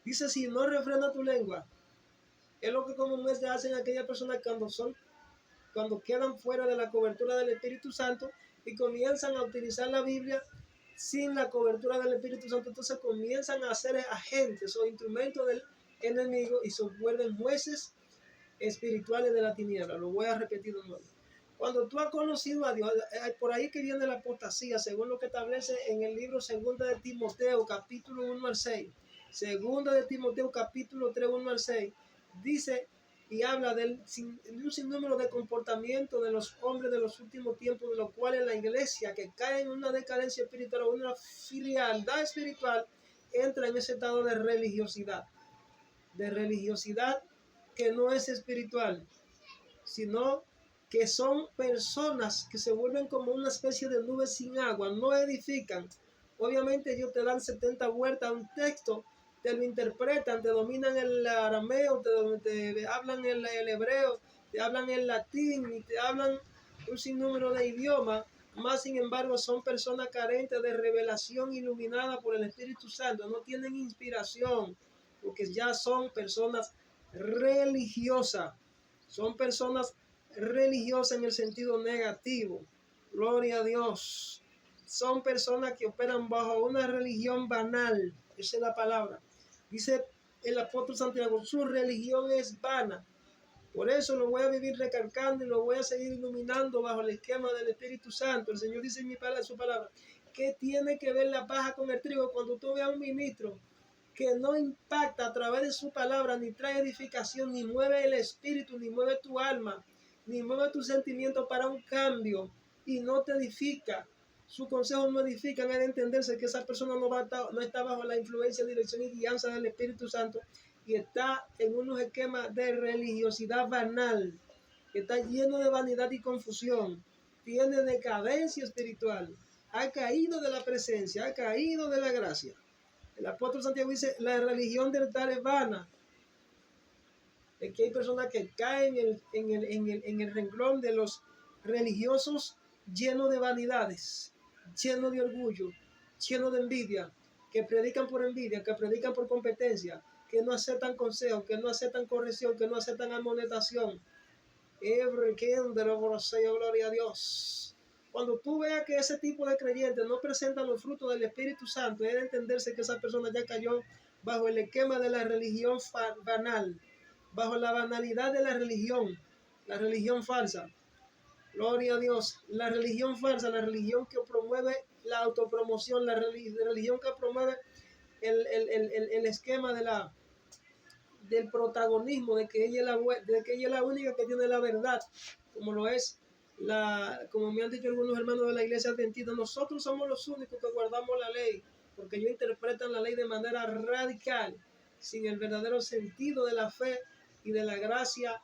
Dice, si no refrena tu lengua, es lo que comúnmente hacen aquellas personas cuando quedan fuera de la cobertura del Espíritu Santo y comienzan a utilizar la Biblia sin la cobertura del Espíritu Santo. Entonces comienzan a ser agentes o instrumentos del enemigo y se vuelven jueces espirituales de la tiniebla. Lo voy a repetir de nuevo. Cuando tú has conocido a Dios, por ahí que viene la apostasía, según lo que establece en el libro 2 de Timoteo, capítulo 1 al 6. 2 de Timoteo, capítulo 3, 1 al 6. Dice y habla de un sinnúmero de comportamientos de los hombres de los últimos tiempos, de los cuales la iglesia, que cae en una decadencia espiritual o una frialdad espiritual, entra en ese estado de religiosidad que no es espiritual, sino que son personas que se vuelven como una especie de nube sin agua, no edifican. Obviamente ellos te dan 70 vueltas a un texto, te lo interpretan, te dominan el arameo, te hablan el hebreo, te hablan el latín y te hablan un sinnúmero de idiomas, más sin embargo son personas carentes de revelación iluminada por el Espíritu Santo, no tienen inspiración, porque ya son personas religiosas, son personas religiosas en el sentido negativo. Gloria a Dios. Son personas que operan bajo una religión banal. Esa es la palabra. Dice el apóstol Santiago, su religión es vana. Por eso lo voy a vivir recalcando y lo voy a seguir iluminando bajo el esquema del Espíritu Santo. El Señor dice en su palabra, ¿qué tiene que ver la paja con el trigo? Cuando tú veas a un ministro que no impacta a través de su palabra, ni trae edificación, ni mueve el espíritu, ni mueve tu alma, ni mueve tu sentimiento para un cambio, y no te edifica, su consejo no edifica, es de entenderse que esa persona no está bajo la influencia, dirección y guianza del Espíritu Santo, y está en unos esquemas de religiosidad banal, que está lleno de vanidad y confusión, tiene decadencia espiritual, ha caído de la presencia, ha caído de la gracia. El apóstol Santiago dice, la religión del tal es vana. Es que hay personas que caen en el renglón de los religiosos llenos de vanidades, llenos de orgullo, llenos de envidia, que predican por envidia, que predican por competencia, que no aceptan consejo, que no aceptan corrección, que no aceptan amonestación. Gloria a Dios. Cuando tú veas que ese tipo de creyentes no presentan los frutos del Espíritu Santo, es de entenderse que esa persona ya cayó bajo el esquema de la religión banal, bajo la banalidad de la religión falsa. Gloria a Dios. La religión falsa, la religión que promueve la autopromoción, la religión que promueve el esquema del protagonismo, de que ella es la única que tiene la verdad, como lo es como me han dicho algunos hermanos de la iglesia adventista, nosotros somos los únicos que guardamos la ley, porque ellos interpretan la ley de manera radical, sin el verdadero sentido de la fe y de la gracia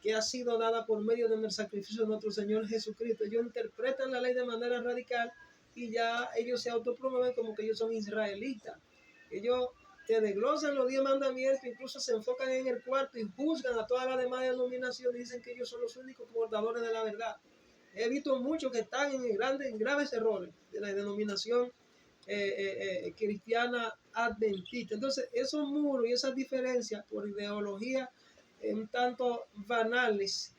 que ha sido dada por medio del sacrificio de nuestro Señor Jesucristo. Ellos interpretan la ley de manera radical y ya ellos se autopromueven como que ellos son israelitas. Ellos te desglosan los 10 mandamientos, incluso se enfocan en el cuarto y juzgan a todas las demás denominaciones y dicen que ellos son los únicos portadores de la verdad. He visto muchos que están en graves errores de la denominación cristiana adventista. Entonces, esos muros y esas diferencias por ideología un tanto banales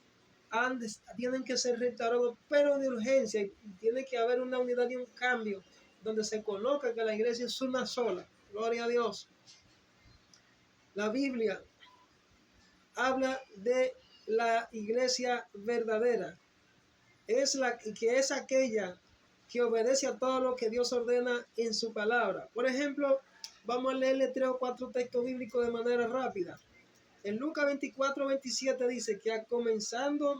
tienen que ser restaurados, pero de urgencia, y tiene que haber una unidad y un cambio donde se coloca que la iglesia es una sola. Gloria a Dios. La Biblia habla de la iglesia verdadera. Que es aquella que obedece a todo lo que Dios ordena en su palabra. Por ejemplo, vamos a leerle 3 o 4 textos bíblicos de manera rápida. En Lucas 24:27 dice que comenzando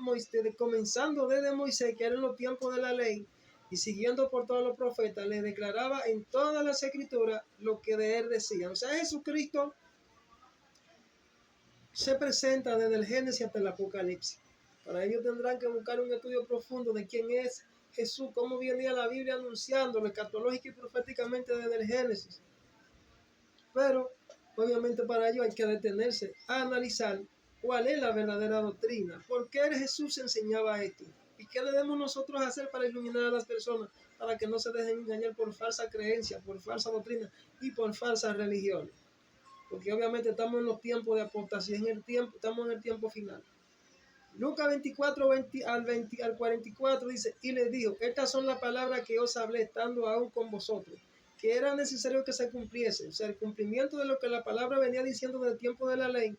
desde Moisés, que era en los tiempos de la ley, y siguiendo por todos los profetas, le declaraba en todas las escrituras lo que de él decía. O sea, Jesucristo se presenta desde el Génesis hasta el Apocalipsis. Para ello tendrán que buscar un estudio profundo de quién es Jesús, cómo venía la Biblia anunciándolo escatológica y proféticamente desde el Génesis. Pero obviamente para ello hay que detenerse a analizar cuál es la verdadera doctrina, por qué Jesús enseñaba esto y qué debemos nosotros hacer para iluminar a las personas para que no se dejen engañar por falsa creencia, por falsa doctrina y por falsas religiones. Porque obviamente estamos en los tiempos de apostasía, estamos en el tiempo final. Lucas 24, 20 al 44 dice, y les dijo, estas son las palabras que os hablé estando aún con vosotros, que era necesario que se cumpliese. O sea, el cumplimiento de lo que la palabra venía diciendo del tiempo de la ley,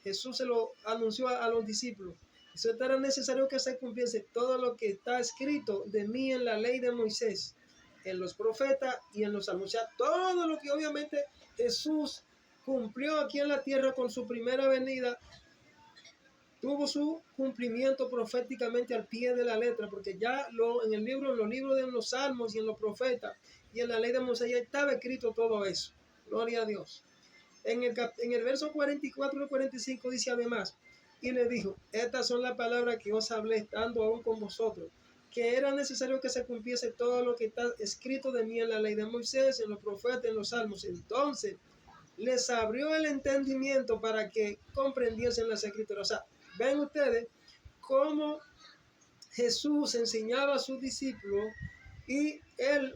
Jesús se lo anunció a los discípulos. Eso era necesario que se cumpliese todo lo que está escrito de mí en la ley de Moisés, en los profetas y en los salmos. O sea, todo lo que obviamente Jesús cumplió aquí en la tierra con su primera venida, tuvo su cumplimiento proféticamente al pie de la letra, porque ya en los libros de los salmos y en los profetas y en la ley de Moisés ya estaba escrito todo eso. Gloria a Dios. En el verso 44 y 45 dice además, y le dijo, estas son las palabras que os hablé estando aún con vosotros, que era necesario que se cumpliese todo lo que está escrito de mí en la ley de Moisés, en los profetas, en los salmos. Entonces les abrió el entendimiento para que comprendiesen las escrituras. O sea, ven ustedes cómo Jesús enseñaba a sus discípulos y él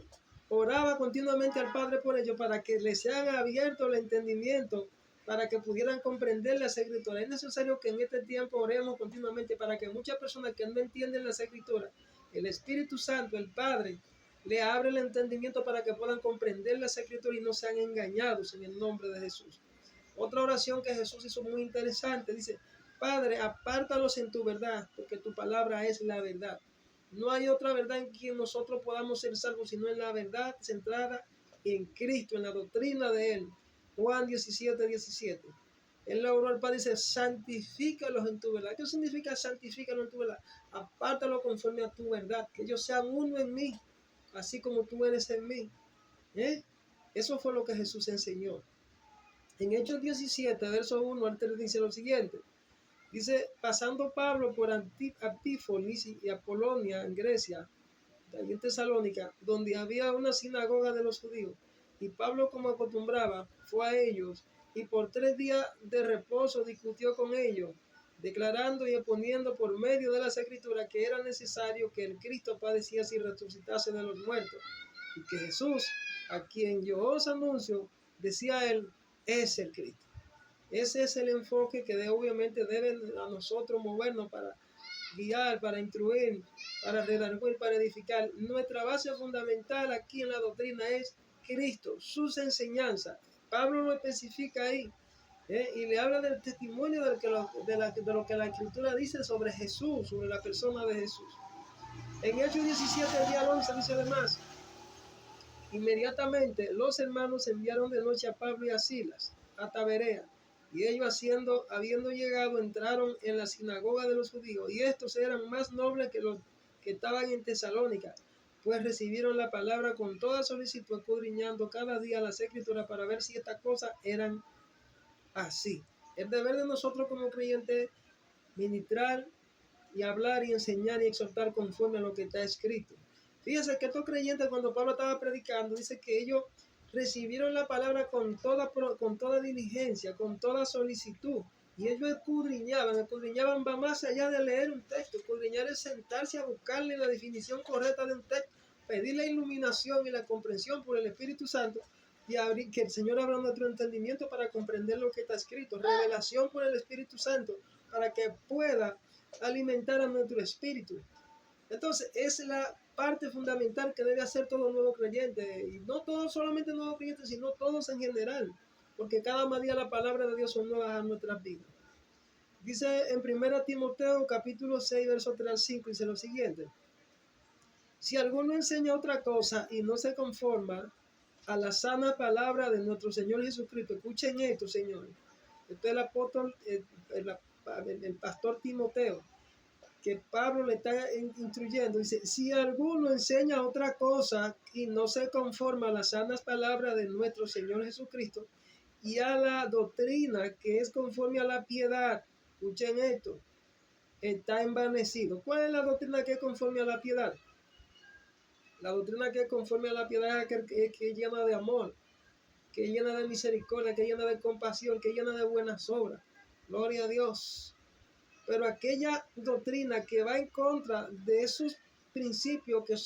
oraba continuamente al Padre por ellos para que les sean abierto el entendimiento, para que pudieran comprender las escrituras. Es necesario que en este tiempo oremos continuamente para que muchas personas que no entienden las escrituras, el Espíritu Santo, el Padre, le abre el entendimiento para que puedan comprender las escrituras y no sean engañados en el nombre de Jesús. Otra oración que Jesús hizo muy interesante, dice, Padre, apártalos en tu verdad, porque tu palabra es la verdad. No hay otra verdad en quien nosotros podamos ser salvos, sino en la verdad centrada en Cristo, en la doctrina de Él. Juan 17:17. Él oró al Padre y dice, santifícalos en tu verdad. ¿Qué significa santifícalos en tu verdad? Apártalos conforme a tu verdad, que ellos sean uno en mí, así como tú eres en mí. Eso fue lo que Jesús enseñó. En Hechos 17, verso 1 al 3 dice lo siguiente. Dice, pasando Pablo por Antífolis y Apolonia en Grecia, también Tesalónica, donde había una sinagoga de los judíos, y Pablo, como acostumbraba, fue a ellos, y por 3 días de reposo discutió con ellos, declarando y exponiendo por medio de las escrituras que era necesario que el Cristo padeciese y resucitase de los muertos, y que Jesús, a quien yo os anuncio, decía él, es el Cristo. Ese es el enfoque que obviamente deben a nosotros movernos para guiar, para instruir, para redarguir, para edificar. Nuestra base fundamental aquí en la doctrina es Cristo, sus enseñanzas. Pablo lo especifica ahí y le habla del testimonio de lo que la Escritura dice sobre Jesús, sobre la persona de Jesús. En Hechos 17, el día 11, dice además, inmediatamente los hermanos enviaron de noche a Pablo y a Silas hasta Berea. Y ellos habiendo llegado, entraron en la sinagoga de los judíos, y estos eran más nobles que los que estaban en Tesalónica, pues recibieron la palabra con toda solicitud, escudriñando cada día las escrituras para ver si estas cosas eran así. El deber de nosotros como creyentes, ministrar y hablar y enseñar y exhortar conforme a lo que está escrito. Fíjense que estos creyentes, cuando Pablo estaba predicando, dice que ellos recibieron la palabra con toda diligencia, con toda solicitud. Y ellos escudriñaban va más allá de leer un texto. Escudriñar es sentarse a buscarle la definición correcta de un texto, pedir la iluminación y la comprensión por el Espíritu Santo y abrir, que el Señor abra nuestro entendimiento para comprender lo que está escrito. Revelación por el Espíritu Santo para que pueda alimentar a nuestro espíritu. Entonces, es la parte fundamental que debe hacer todo nuevo creyente, y no todos solamente nuevos creyentes, sino todos en general, porque cada día la palabra de Dios son nuevas a nuestras vidas. Dice en 1 Timoteo capítulo 6, verso 3 al 5, dice lo siguiente: si alguno enseña otra cosa y no se conforma a la sana palabra de nuestro Señor Jesucristo, escuchen esto, señores. Este es el apóstol, el pastor Timoteo, que Pablo le está instruyendo. Dice, si alguno enseña otra cosa y no se conforma a las sanas palabras de nuestro Señor Jesucristo y a la doctrina que es conforme a la piedad, escuchen esto, está envanecido. ¿Cuál es la doctrina que es conforme a la piedad? La doctrina que es conforme a la piedad es que es llena de amor, que es llena de misericordia, que es llena de compasión, que es llena de buenas obras. Gloria a Dios. Pero aquella doctrina que va en contra de esos principios que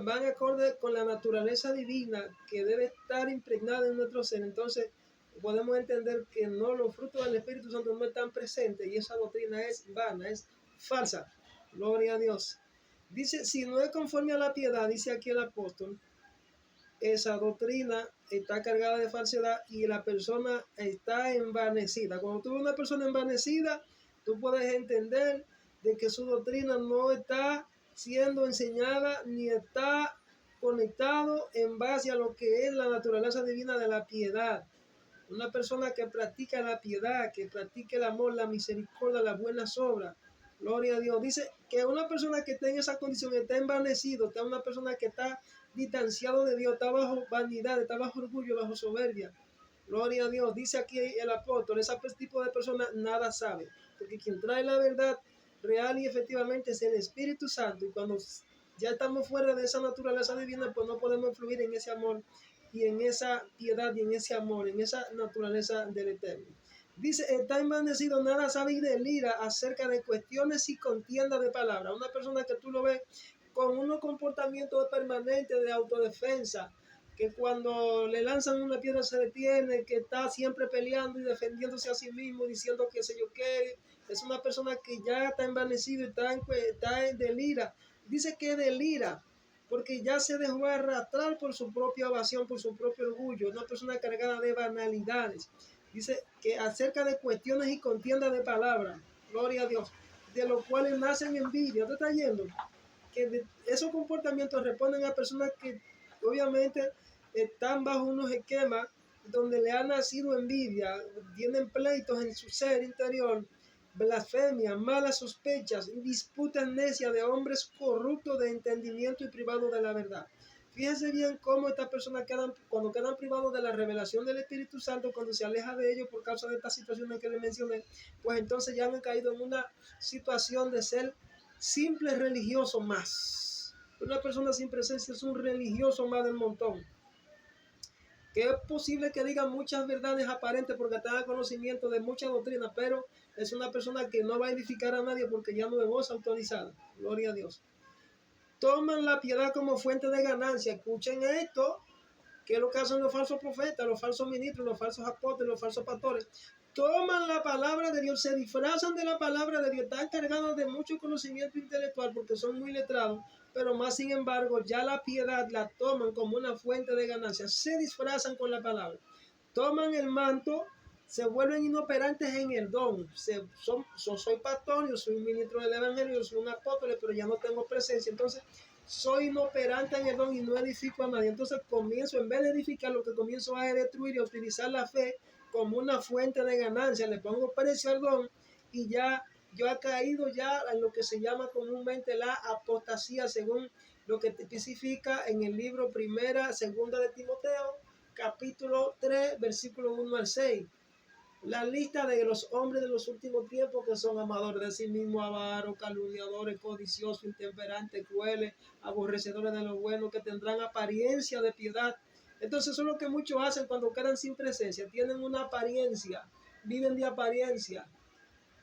van acorde con la naturaleza divina que debe estar impregnada en nuestro ser, entonces podemos entender que no, los frutos del Espíritu Santo no están presentes y esa doctrina es vana, es falsa. Gloria a Dios. Dice, si no es conforme a la piedad, dice aquí el apóstol, esa doctrina está cargada de falsedad y la persona está envanecida. Cuando tú ves una persona envanecida, tú puedes entender de que su doctrina no está siendo enseñada ni está conectado en base a lo que es la naturaleza divina de la piedad. Una persona que practica la piedad, que practique el amor, la misericordia, las buenas obras. Gloria a Dios. Dice que una persona que está en esa condición está envanecido, está una persona que está distanciado de Dios, está bajo vanidad, está bajo orgullo, bajo soberbia. Gloria a Dios. Dice aquí el apóstol, ese tipo de persona nada sabe, porque quien trae la verdad real y efectivamente es el Espíritu Santo, y cuando ya estamos fuera de esa naturaleza divina, pues no podemos fluir en ese amor y en esa piedad y en ese amor, en esa naturaleza del Eterno. Dice, está envanecido, nada sabe y delira acerca de cuestiones y contienda de palabras. Una persona que tú lo ves con unos comportamientos permanentes de autodefensa, que cuando le lanzan una piedra se detiene, que está siempre peleando y defendiéndose a sí mismo, diciendo que sé yo qué. Es una persona que ya está envanecido y está en delira. Dice que delira porque ya se dejó arrastrar por su propia evasión, por su propio orgullo. Una persona cargada de banalidades. Dice que acerca de cuestiones y contiendas de palabras, gloria a Dios, de los cuales nacen envidia. ¿Te está yendo? Que esos comportamientos responden a personas que obviamente están bajo unos esquemas donde le ha nacido envidia, tienen pleitos en su ser interior, blasfemia, malas sospechas y disputas necias de hombres corruptos de entendimiento y privados de la verdad. Fíjense bien cómo estas personas cuando quedan privados de la revelación del Espíritu Santo, cuando se aleja de ellos por causa de estas situaciones que les mencioné, pues entonces ya han caído en una situación de ser simple religioso más. Una persona sin presencia es un religioso más del montón, que es posible que diga muchas verdades aparentes porque tenga conocimiento de mucha doctrina, pero es una persona que no va a edificar a nadie porque ya no es voz autorizada. Gloria a Dios. Toman la piedad como fuente de ganancia. Escuchen esto, que es lo que hacen los falsos profetas, los falsos ministros, los falsos apóstoles, los falsos pastores. Toman la palabra de Dios, se disfrazan de la palabra de Dios, están cargados de mucho conocimiento intelectual porque son muy letrados, pero más sin embargo ya la piedad la toman como una fuente de ganancia, se disfrazan con la palabra, toman el manto, se vuelven inoperantes en el don. Soy pastor, yo soy un ministro del evangelio, yo soy un apóstol, pero ya no tengo presencia, entonces soy inoperante en el don y no edifico a nadie. Entonces comienzo, en vez de edificar, lo que comienzo a destruir y a utilizar la fe como una fuente de ganancia. Le pongo precio al don y ya yo he caído ya en lo que se llama comúnmente la apostasía, según lo que especifica en el libro segunda de Timoteo, capítulo 3, versículo 1 al 6. La lista de los hombres de los últimos tiempos que son amadores de sí mismos, avaros, calumniadores, codiciosos, intemperantes, crueles, aborrecedores de lo bueno, que tendrán apariencia de piedad. Entonces eso es lo que muchos hacen cuando quedan sin presencia. Tienen una apariencia, viven de apariencia.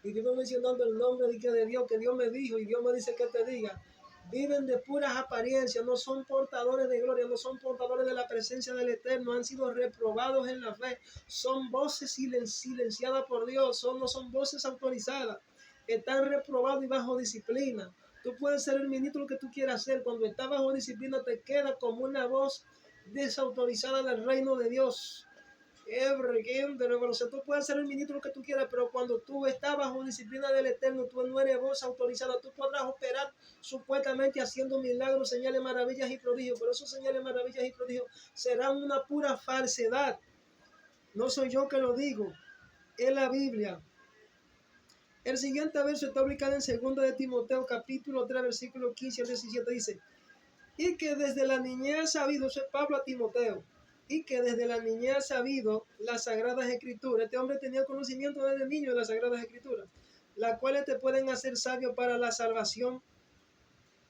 Y viven mencionando el nombre de Dios, que Dios me dijo y Dios me dice que te diga. Viven de puras apariencias, no son portadores de gloria, no son portadores de la presencia del Eterno, han sido reprobados en la fe, son voces silenciadas por Dios, no son voces autorizadas, están reprobados y bajo disciplina. Tú puedes ser el ministro que tú quieras ser. Cuando estás bajo disciplina te queda como una voz desautorizada del reino de Dios. O sea, tú puedes ser el ministro que tú quieras, pero cuando tú estás bajo disciplina del Eterno, tú no eres voz autorizada. Tú podrás operar supuestamente haciendo milagros, señales, maravillas y prodigios, pero esos señales, maravillas y prodigios serán una pura falsedad. No soy yo que lo digo, es la Biblia. El siguiente verso está ubicado en 2 de Timoteo, capítulo 3, versículo 15 al 17, dice: y que desde la niñez ha sabido, eso es Pablo a Timoteo, y que desde la niñez ha sabido las Sagradas Escrituras. Este hombre tenía conocimiento desde niño de las Sagradas Escrituras, las cuales te pueden hacer sabio para la salvación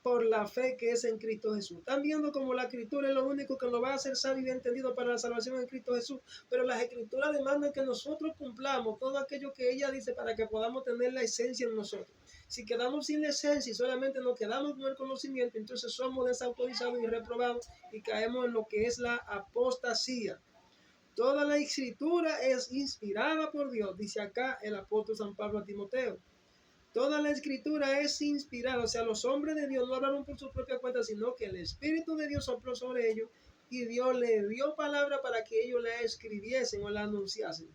por la fe que es en Cristo Jesús. Están viendo como la escritura es lo único que nos va a hacer sabio y entendido para la salvación en Cristo Jesús, pero las escrituras demandan que nosotros cumplamos todo aquello que ella dice para que podamos tener la esencia en nosotros. Si quedamos sin la esencia y solamente nos quedamos con el conocimiento, entonces somos desautorizados y reprobados y caemos en lo que es la apostasía. Toda la escritura es inspirada por Dios, dice acá el apóstol San Pablo a Timoteo. Toda la escritura es inspirada, o sea, los hombres de Dios no hablaron por su propia cuenta, sino que el Espíritu de Dios sopló sobre ellos y Dios le dio palabra para que ellos la escribiesen o la anunciasen.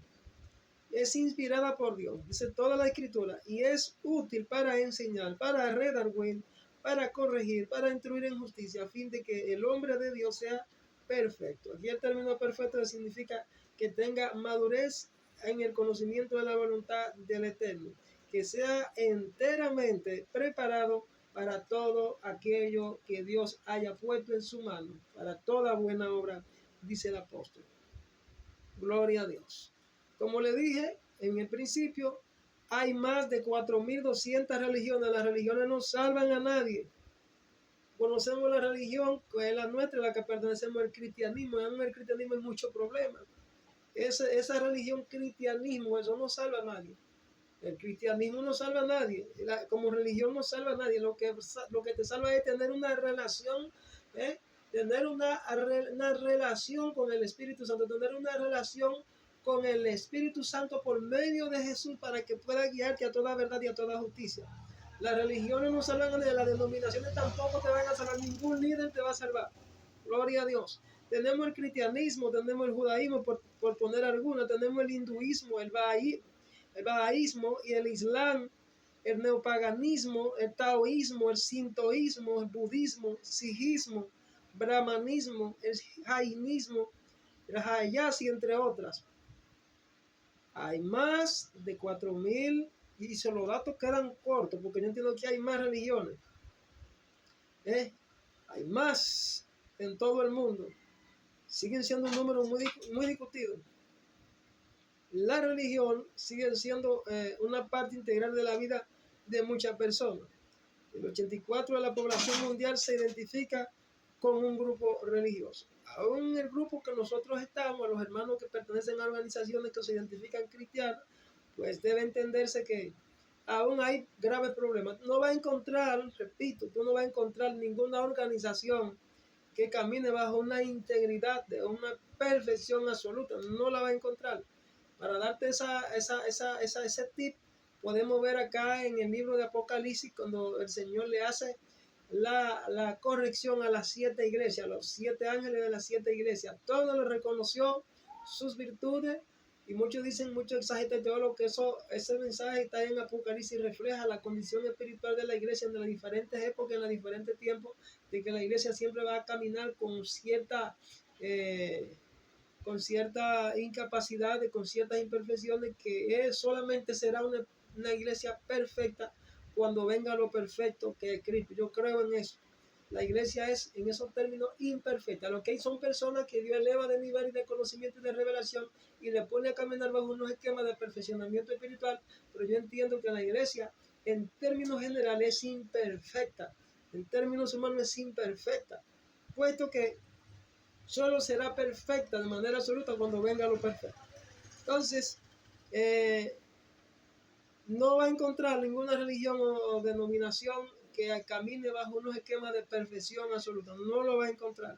Es inspirada por Dios, dice toda la escritura, y es útil para enseñar, para redarguir, para corregir, para instruir en justicia, a fin de que el hombre de Dios sea perfecto. Aquí el término perfecto significa que tenga madurez en el conocimiento de la voluntad del Eterno, que sea enteramente preparado para todo aquello que Dios haya puesto en su mano, para toda buena obra, dice el apóstol. Gloria a Dios. Como le dije en el principio, hay más de 4.200 religiones. Las religiones no salvan a nadie. Conocemos la religión que es la nuestra, la que pertenecemos al cristianismo. En el cristianismo hay muchos problemas. Esa religión cristianismo, eso no salva a nadie. El cristianismo no salva a nadie. Como religión no salva a nadie. Lo que te salva es tener una relación, tener una relación con el Espíritu Santo, tener una relación con el Espíritu Santo por medio de Jesús para que pueda guiarte a toda verdad y a toda justicia. Las religiones no salvan a nadie, las denominaciones tampoco te van a salvar, ningún líder te va a salvar. Gloria a Dios. Tenemos el cristianismo, tenemos el judaísmo, por poner algunos, tenemos el hinduismo, el bahaísmo y el islam, el neopaganismo, el taoísmo, el sintoísmo, el budismo, sijismo, brahmanismo, el jainismo, el hayasi, entre otras. Hay más de 4.000 y los datos quedan cortos porque yo entiendo que hay más religiones. Hay más en todo el mundo. Siguen siendo un número muy discutido. La religión sigue siendo una parte integral de la vida de muchas personas. El 84% de la población mundial se identifica con un grupo religioso. Aún el grupo que nosotros estamos, los hermanos que pertenecen a organizaciones que se identifican cristianas, pues debe entenderse que aún hay graves problemas. No va a encontrar, repito, tú no vas a encontrar ninguna organización que camine bajo una integridad, de una perfección absoluta. No la va a encontrar. Para darte ese tip, podemos ver acá en el libro de Apocalipsis cuando el Señor le hace la corrección a las 7 iglesias, a los 7 ángeles de las 7 iglesias. Todo le reconoció sus virtudes y muchos dicen, muchos exageran teólogos que ese mensaje está en Apocalipsis y refleja la condición espiritual de la iglesia en las diferentes épocas, en los diferentes tiempos, de que la iglesia siempre va a caminar con cierta incapacidad, con ciertas imperfecciones, que solamente será una iglesia perfecta cuando venga lo perfecto que es Cristo. Yo creo en eso. La iglesia es, en esos términos, imperfecta. Lo que hay son personas que Dios eleva de nivel y de conocimiento y de revelación y le pone a caminar bajo unos esquemas de perfeccionamiento espiritual, pero yo entiendo que la iglesia, en términos generales, es imperfecta. En términos humanos es imperfecta, puesto que solo será perfecta de manera absoluta cuando venga lo perfecto. Entonces, no va a encontrar ninguna religión o denominación que camine bajo unos esquemas de perfección absoluta. No lo va a encontrar.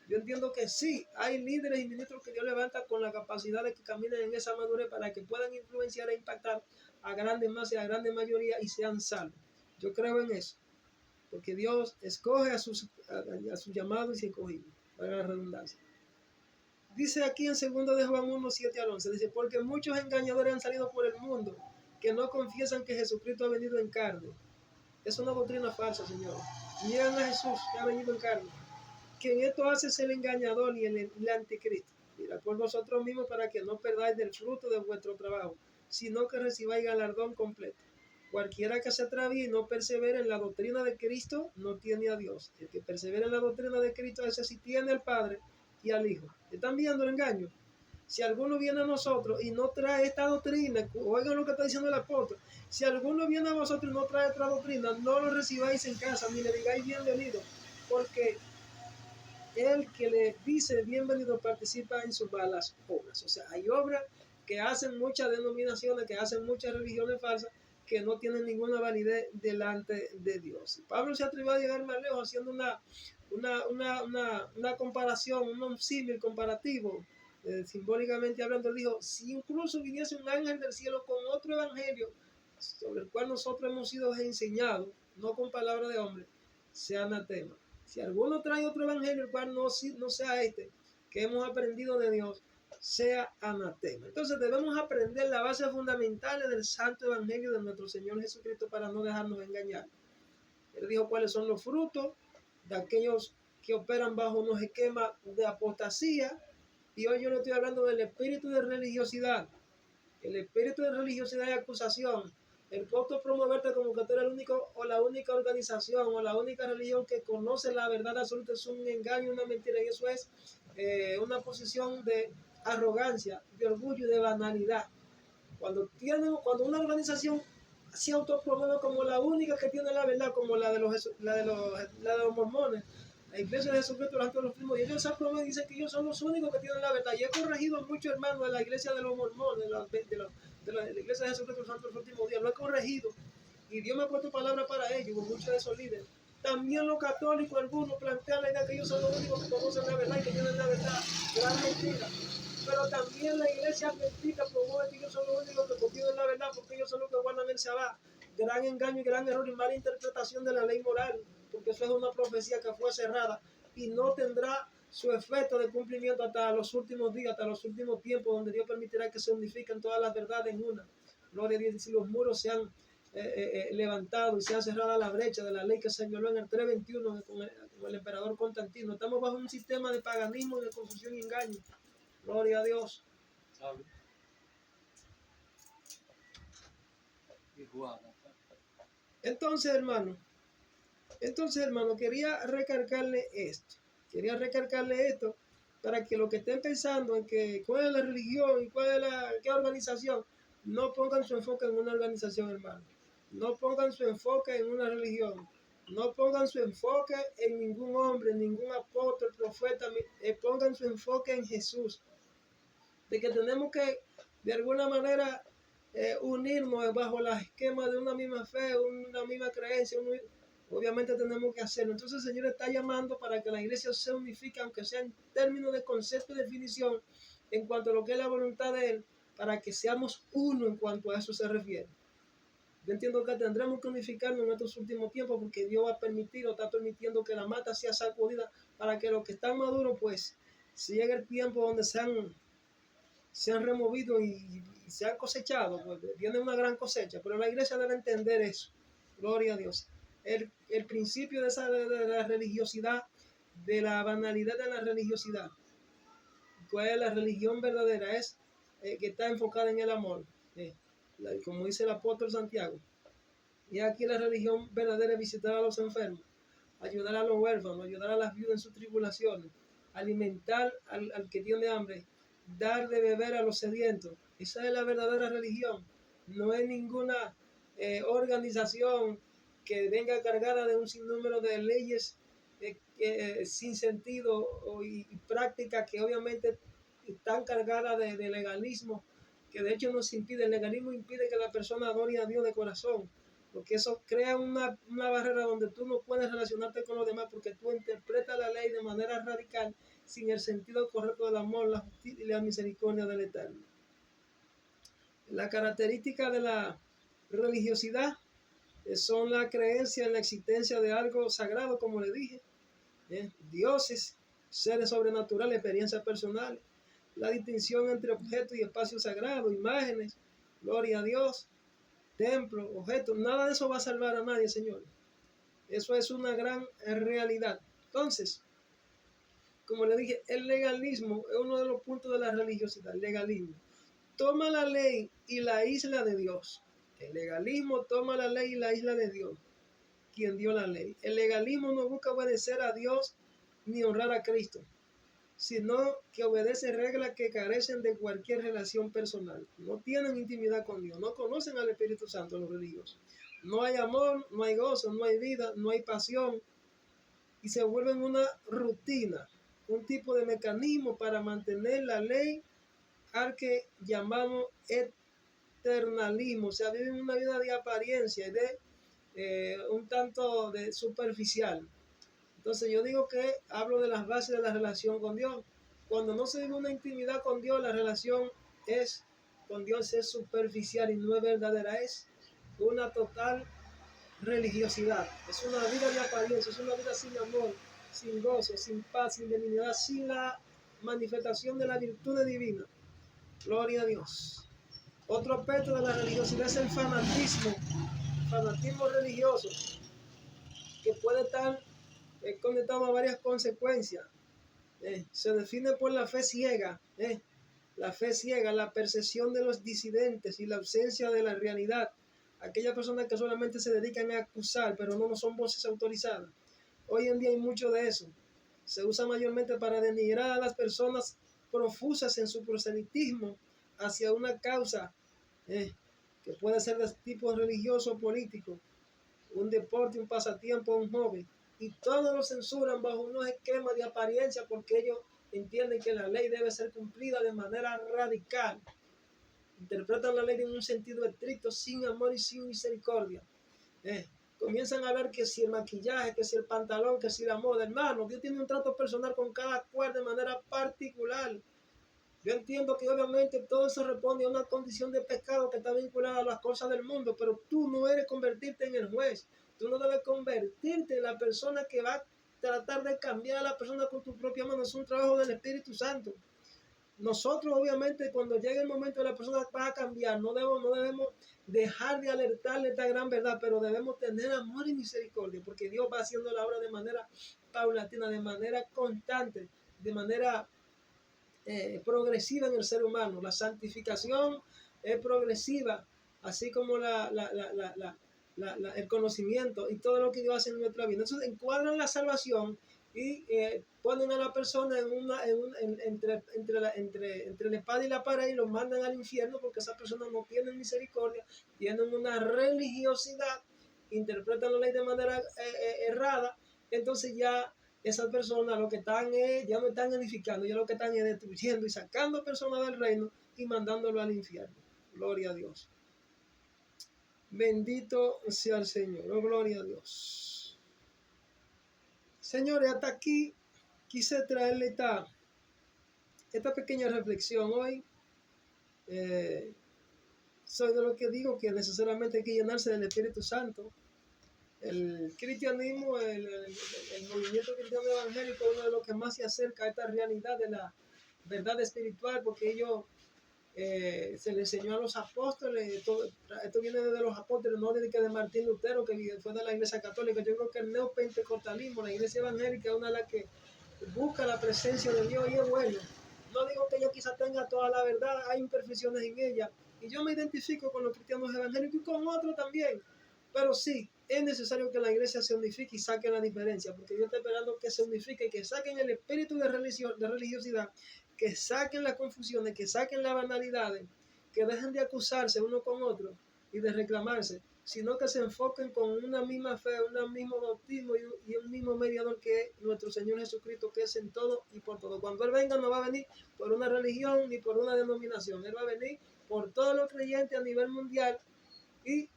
Yo entiendo que sí, hay líderes y ministros que Dios levanta con la capacidad de que caminen en esa madurez para que puedan influenciar e impactar a grandes masas y a grandes mayoría y sean salvos. Yo creo en eso. porque Dios escoge a su llamado y se escogido, para la redundancia. Dice aquí en 2 de Juan 1, 7 al 11, dice, porque muchos engañadores han salido por el mundo, que no confiesan que Jesucristo ha venido en carne. Es una doctrina falsa, Señor. Niegan a Jesús que ha venido en carne. Quien esto hace es el engañador y el anticristo. Mira por vosotros mismos para que no perdáis del fruto de vuestro trabajo, sino que recibáis galardón completo. Cualquiera que se atraviese y no persevere en la doctrina de Cristo, no tiene a Dios. El que persevera en la doctrina de Cristo, ese sí tiene al Padre y al Hijo. ¿Están viendo el engaño? Si alguno viene a nosotros y no trae esta doctrina, oigan lo que está diciendo el apóstol, si alguno viene a vosotros y no trae otra doctrina, no lo recibáis en casa, ni le digáis bienvenido, porque el que le dice bienvenido participa en sus malas obras. O sea, hay obras que hacen muchas denominaciones, que hacen muchas religiones falsas, que no tienen ninguna validez delante de Dios. Pablo se atrevió a llegar más lejos haciendo una comparación, un símil comparativo, simbólicamente hablando. Él dijo, si incluso viniese un ángel del cielo con otro evangelio, sobre el cual nosotros hemos sido enseñados, no con palabras de hombre, sea anatema. Si alguno trae otro evangelio, el cual no sea este, que hemos aprendido de Dios, sea anatema. Entonces debemos aprender las bases fundamentales del santo evangelio de nuestro Señor Jesucristo para no dejarnos engañar. Él dijo cuáles son los frutos de aquellos que operan bajo unos esquemas de apostasía. Y hoy yo le estoy hablando del espíritu de religiosidad. El espíritu de religiosidad y acusación. El costo promoverte como que tú eres el único o la única organización o la única religión que conoce la verdad absoluta es un engaño, una mentira. Y eso es una posición de arrogancia, de orgullo y de banalidad. Cuando una organización se autopromueve como la única que tiene la verdad, como la de los mormones, la iglesia de Jesucristo, los últimos, y ellos se promueven y dicen que ellos son los únicos que tienen la verdad. Y he corregido a muchos hermanos de la iglesia de los mormones, de la iglesia de Jesucristo, los santos, los últimos días, lo he corregido. Y Dios me ha puesto palabras para ellos, con muchos de esos líderes. También los católicos, algunos plantean la idea que ellos son los únicos que conocen la verdad y que tienen la verdad. Gran mentira. Pero también la iglesia adventista promueve que ellos son los únicos que contienen la verdad porque ellos son los que guardan el Shabbat. Gran engaño y gran error y mala interpretación de la ley moral, porque eso es una profecía que fue cerrada y no tendrá su efecto de cumplimiento hasta los últimos días, hasta los últimos tiempos, donde Dios permitirá que se unifiquen todas las verdades en una. Gloria a Dios, si los muros se han levantado y se ha cerrado la brecha de la ley que se señaló en el 321 con el emperador Constantino. Estamos bajo un sistema de paganismo, de confusión y engaño. Gloria a Dios. Entonces, hermano, quería recargarle esto para que los que estén pensando en que cuál es la religión y qué organización, no pongan su enfoque en una organización, hermano. No pongan su enfoque en una religión. No pongan su enfoque en ningún hombre, ningún apóstol, profeta. Pongan su enfoque en Jesús. De que tenemos que, de alguna manera, unirnos bajo el esquema de una misma fe, una misma creencia. Obviamente tenemos que hacerlo. Entonces el Señor está llamando para que la iglesia se unifique, aunque sea en términos de concepto y definición, en cuanto a lo que es la voluntad de Él, para que seamos uno en cuanto a eso se refiere. Yo entiendo que tendremos que unificarnos en estos últimos tiempos porque Dios va a permitir o está permitiendo que la mata sea sacudida para que los que están maduros, pues, si llega el tiempo donde se han removido y se han cosechado, pues viene una gran cosecha. Pero la iglesia debe entender eso. Gloria a Dios. El principio de la religiosidad, de la banalidad de la religiosidad. ¿Cuál es la religión verdadera? Es que está enfocada en el amor. Como dice el apóstol Santiago. Y aquí la religión verdadera es visitar a los enfermos, ayudar a los huérfanos, ayudar a las viudas en sus tribulaciones, alimentar al que tiene hambre, dar de beber a los sedientos. Esa es la verdadera religión. No es ninguna organización que venga cargada de un sinnúmero de leyes sin sentido y prácticas que obviamente están cargadas de legalismo, que de hecho nos impide, el legalismo impide que la persona adore a Dios de corazón, porque eso crea una barrera donde tú no puedes relacionarte con los demás porque tú interpretas la ley de manera radical sin el sentido correcto del amor, la justicia y la misericordia del Eterno. La característica de la religiosidad son la creencia en la existencia de algo sagrado, como le dije, dioses, seres sobrenaturales, experiencias personales, la distinción entre objetos y espacios sagrados, imágenes, gloria a Dios, templos, objetos, nada de eso va a salvar a nadie, señor. Eso es una gran realidad. Entonces, como le dije, el legalismo es uno de los puntos de la religiosidad, el legalismo. Toma la ley y la isla de Dios. El legalismo toma la ley y la isla de Dios, quien dio la ley. El legalismo no busca obedecer a Dios ni honrar a Cristo, sino que obedece reglas que carecen de cualquier relación personal. No tienen intimidad con Dios, no conocen al Espíritu Santo los religiosos. No hay amor, no hay gozo, no hay vida, no hay pasión, y se vuelven una rutina, un tipo de mecanismo para mantener la ley al que llamamos eternalismo. O sea, viven una vida de apariencia y de un tanto de superficial. Entonces yo digo que hablo de las bases de la relación con Dios. Cuando no se vive una intimidad con Dios, la relación con Dios es superficial y no es verdadera, es una total religiosidad. Es una vida de apariencia, es una vida sin amor, sin gozo, sin paz, sin benignidad, sin la manifestación de la virtud divina. Gloria a Dios. Otro aspecto de la religiosidad es el fanatismo religioso, que puede estar conectado a varias consecuencias. Se define por la fe ciega, la fe ciega, la percepción de los disidentes y la ausencia de la realidad. Aquellas personas que solamente se dedican a acusar, pero no son voces autorizadas. Hoy en día hay mucho de eso. Se usa mayormente para denigrar a las personas profusas en su proselitismo hacia una causa que puede ser de tipo religioso o político, un deporte, un pasatiempo, un hobby. Y todos lo censuran bajo unos esquemas de apariencia porque ellos entienden que la ley debe ser cumplida de manera radical. Interpretan la ley en un sentido estricto, sin amor y sin misericordia. Comienzan a ver que si el maquillaje, que si el pantalón, que si la moda, hermano, Dios tiene un trato personal con cada cual de manera particular. Yo entiendo que obviamente todo eso responde a una condición de pecado que está vinculada a las cosas del mundo, pero tú no eres convertirte en el juez. Tú no debes convertirte en la persona que va a tratar de cambiar a la persona con tu propia mano. Es un trabajo del Espíritu Santo. Nosotros obviamente cuando llegue el momento de la persona va a cambiar, no debemos dejar de alertarle esta gran verdad, pero debemos tener amor y misericordia, porque Dios va haciendo la obra de manera paulatina, de manera constante, de manera progresiva en el ser humano. La santificación es progresiva, así como el conocimiento y todo lo que Dios hace en nuestra vida. Entonces encuadran la salvación y ponen a la persona entre la espada y la pared y lo mandan al infierno porque esas personas no tienen misericordia, tienen una religiosidad, interpretan la ley de manera errada. Entonces ya esas personas lo que están es, ya no están edificando, ya lo que están es destruyendo y sacando personas del reino y mandándolo al infierno. Gloria a Dios. Bendito sea el Señor. Oh, gloria a Dios. Señores, hasta aquí quise traerle esta pequeña reflexión hoy. Soy de lo que digo que necesariamente hay que llenarse del Espíritu Santo. El cristianismo, el movimiento cristiano evangélico es uno de los que más se acerca a esta realidad de la verdad espiritual, porque ellos se le enseñó a los apóstoles, esto viene de los apóstoles, no de Martín Lutero, que fue de la Iglesia Católica. Yo creo que el neopentecostalismo, la Iglesia Evangélica, es una de las que busca la presencia de Dios y es bueno. No digo que yo quizá tenga toda la verdad, hay imperfecciones en ella, y yo me identifico con los cristianos evangélicos y con otros también, pero sí, es necesario que la iglesia se unifique y saque la diferencia, porque Dios está esperando que se unifique y que saquen el espíritu de religiosidad, que saquen las confusiones, que saquen las banalidades, que dejen de acusarse uno con otro y de reclamarse, sino que se enfoquen con una misma fe, un mismo bautismo y un mismo mediador que es nuestro Señor Jesucristo, que es en todo y por todo. Cuando Él venga no va a venir por una religión ni por una denominación, Él va a venir por todos los creyentes a nivel mundial y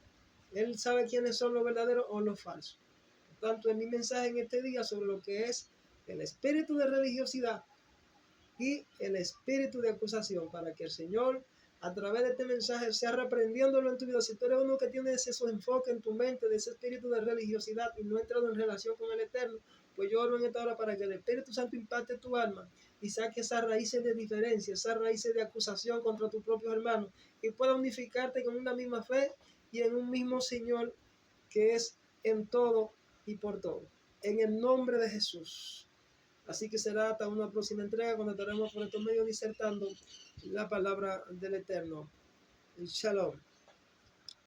Él sabe quiénes son los verdaderos o los falsos. Por tanto, es mi mensaje en este día sobre lo que es el espíritu de religiosidad y el espíritu de acusación, para que el Señor a través de este mensaje, sea reprendiéndolo en tu vida. Si tú eres uno que tiene ese enfoque en tu mente, de ese espíritu de religiosidad y no ha entrado en relación con el Eterno, pues yo oro en esta hora para que el Espíritu Santo impacte tu alma y saque esas raíces de diferencia, esas raíces de acusación contra tus propios hermanos, y pueda unificarte con una misma fe y en un mismo Señor que es en todo y por todo. En el nombre de Jesús. Así que será hasta una próxima entrega cuando estaremos por estos medios disertando la palabra del Eterno. Shalom.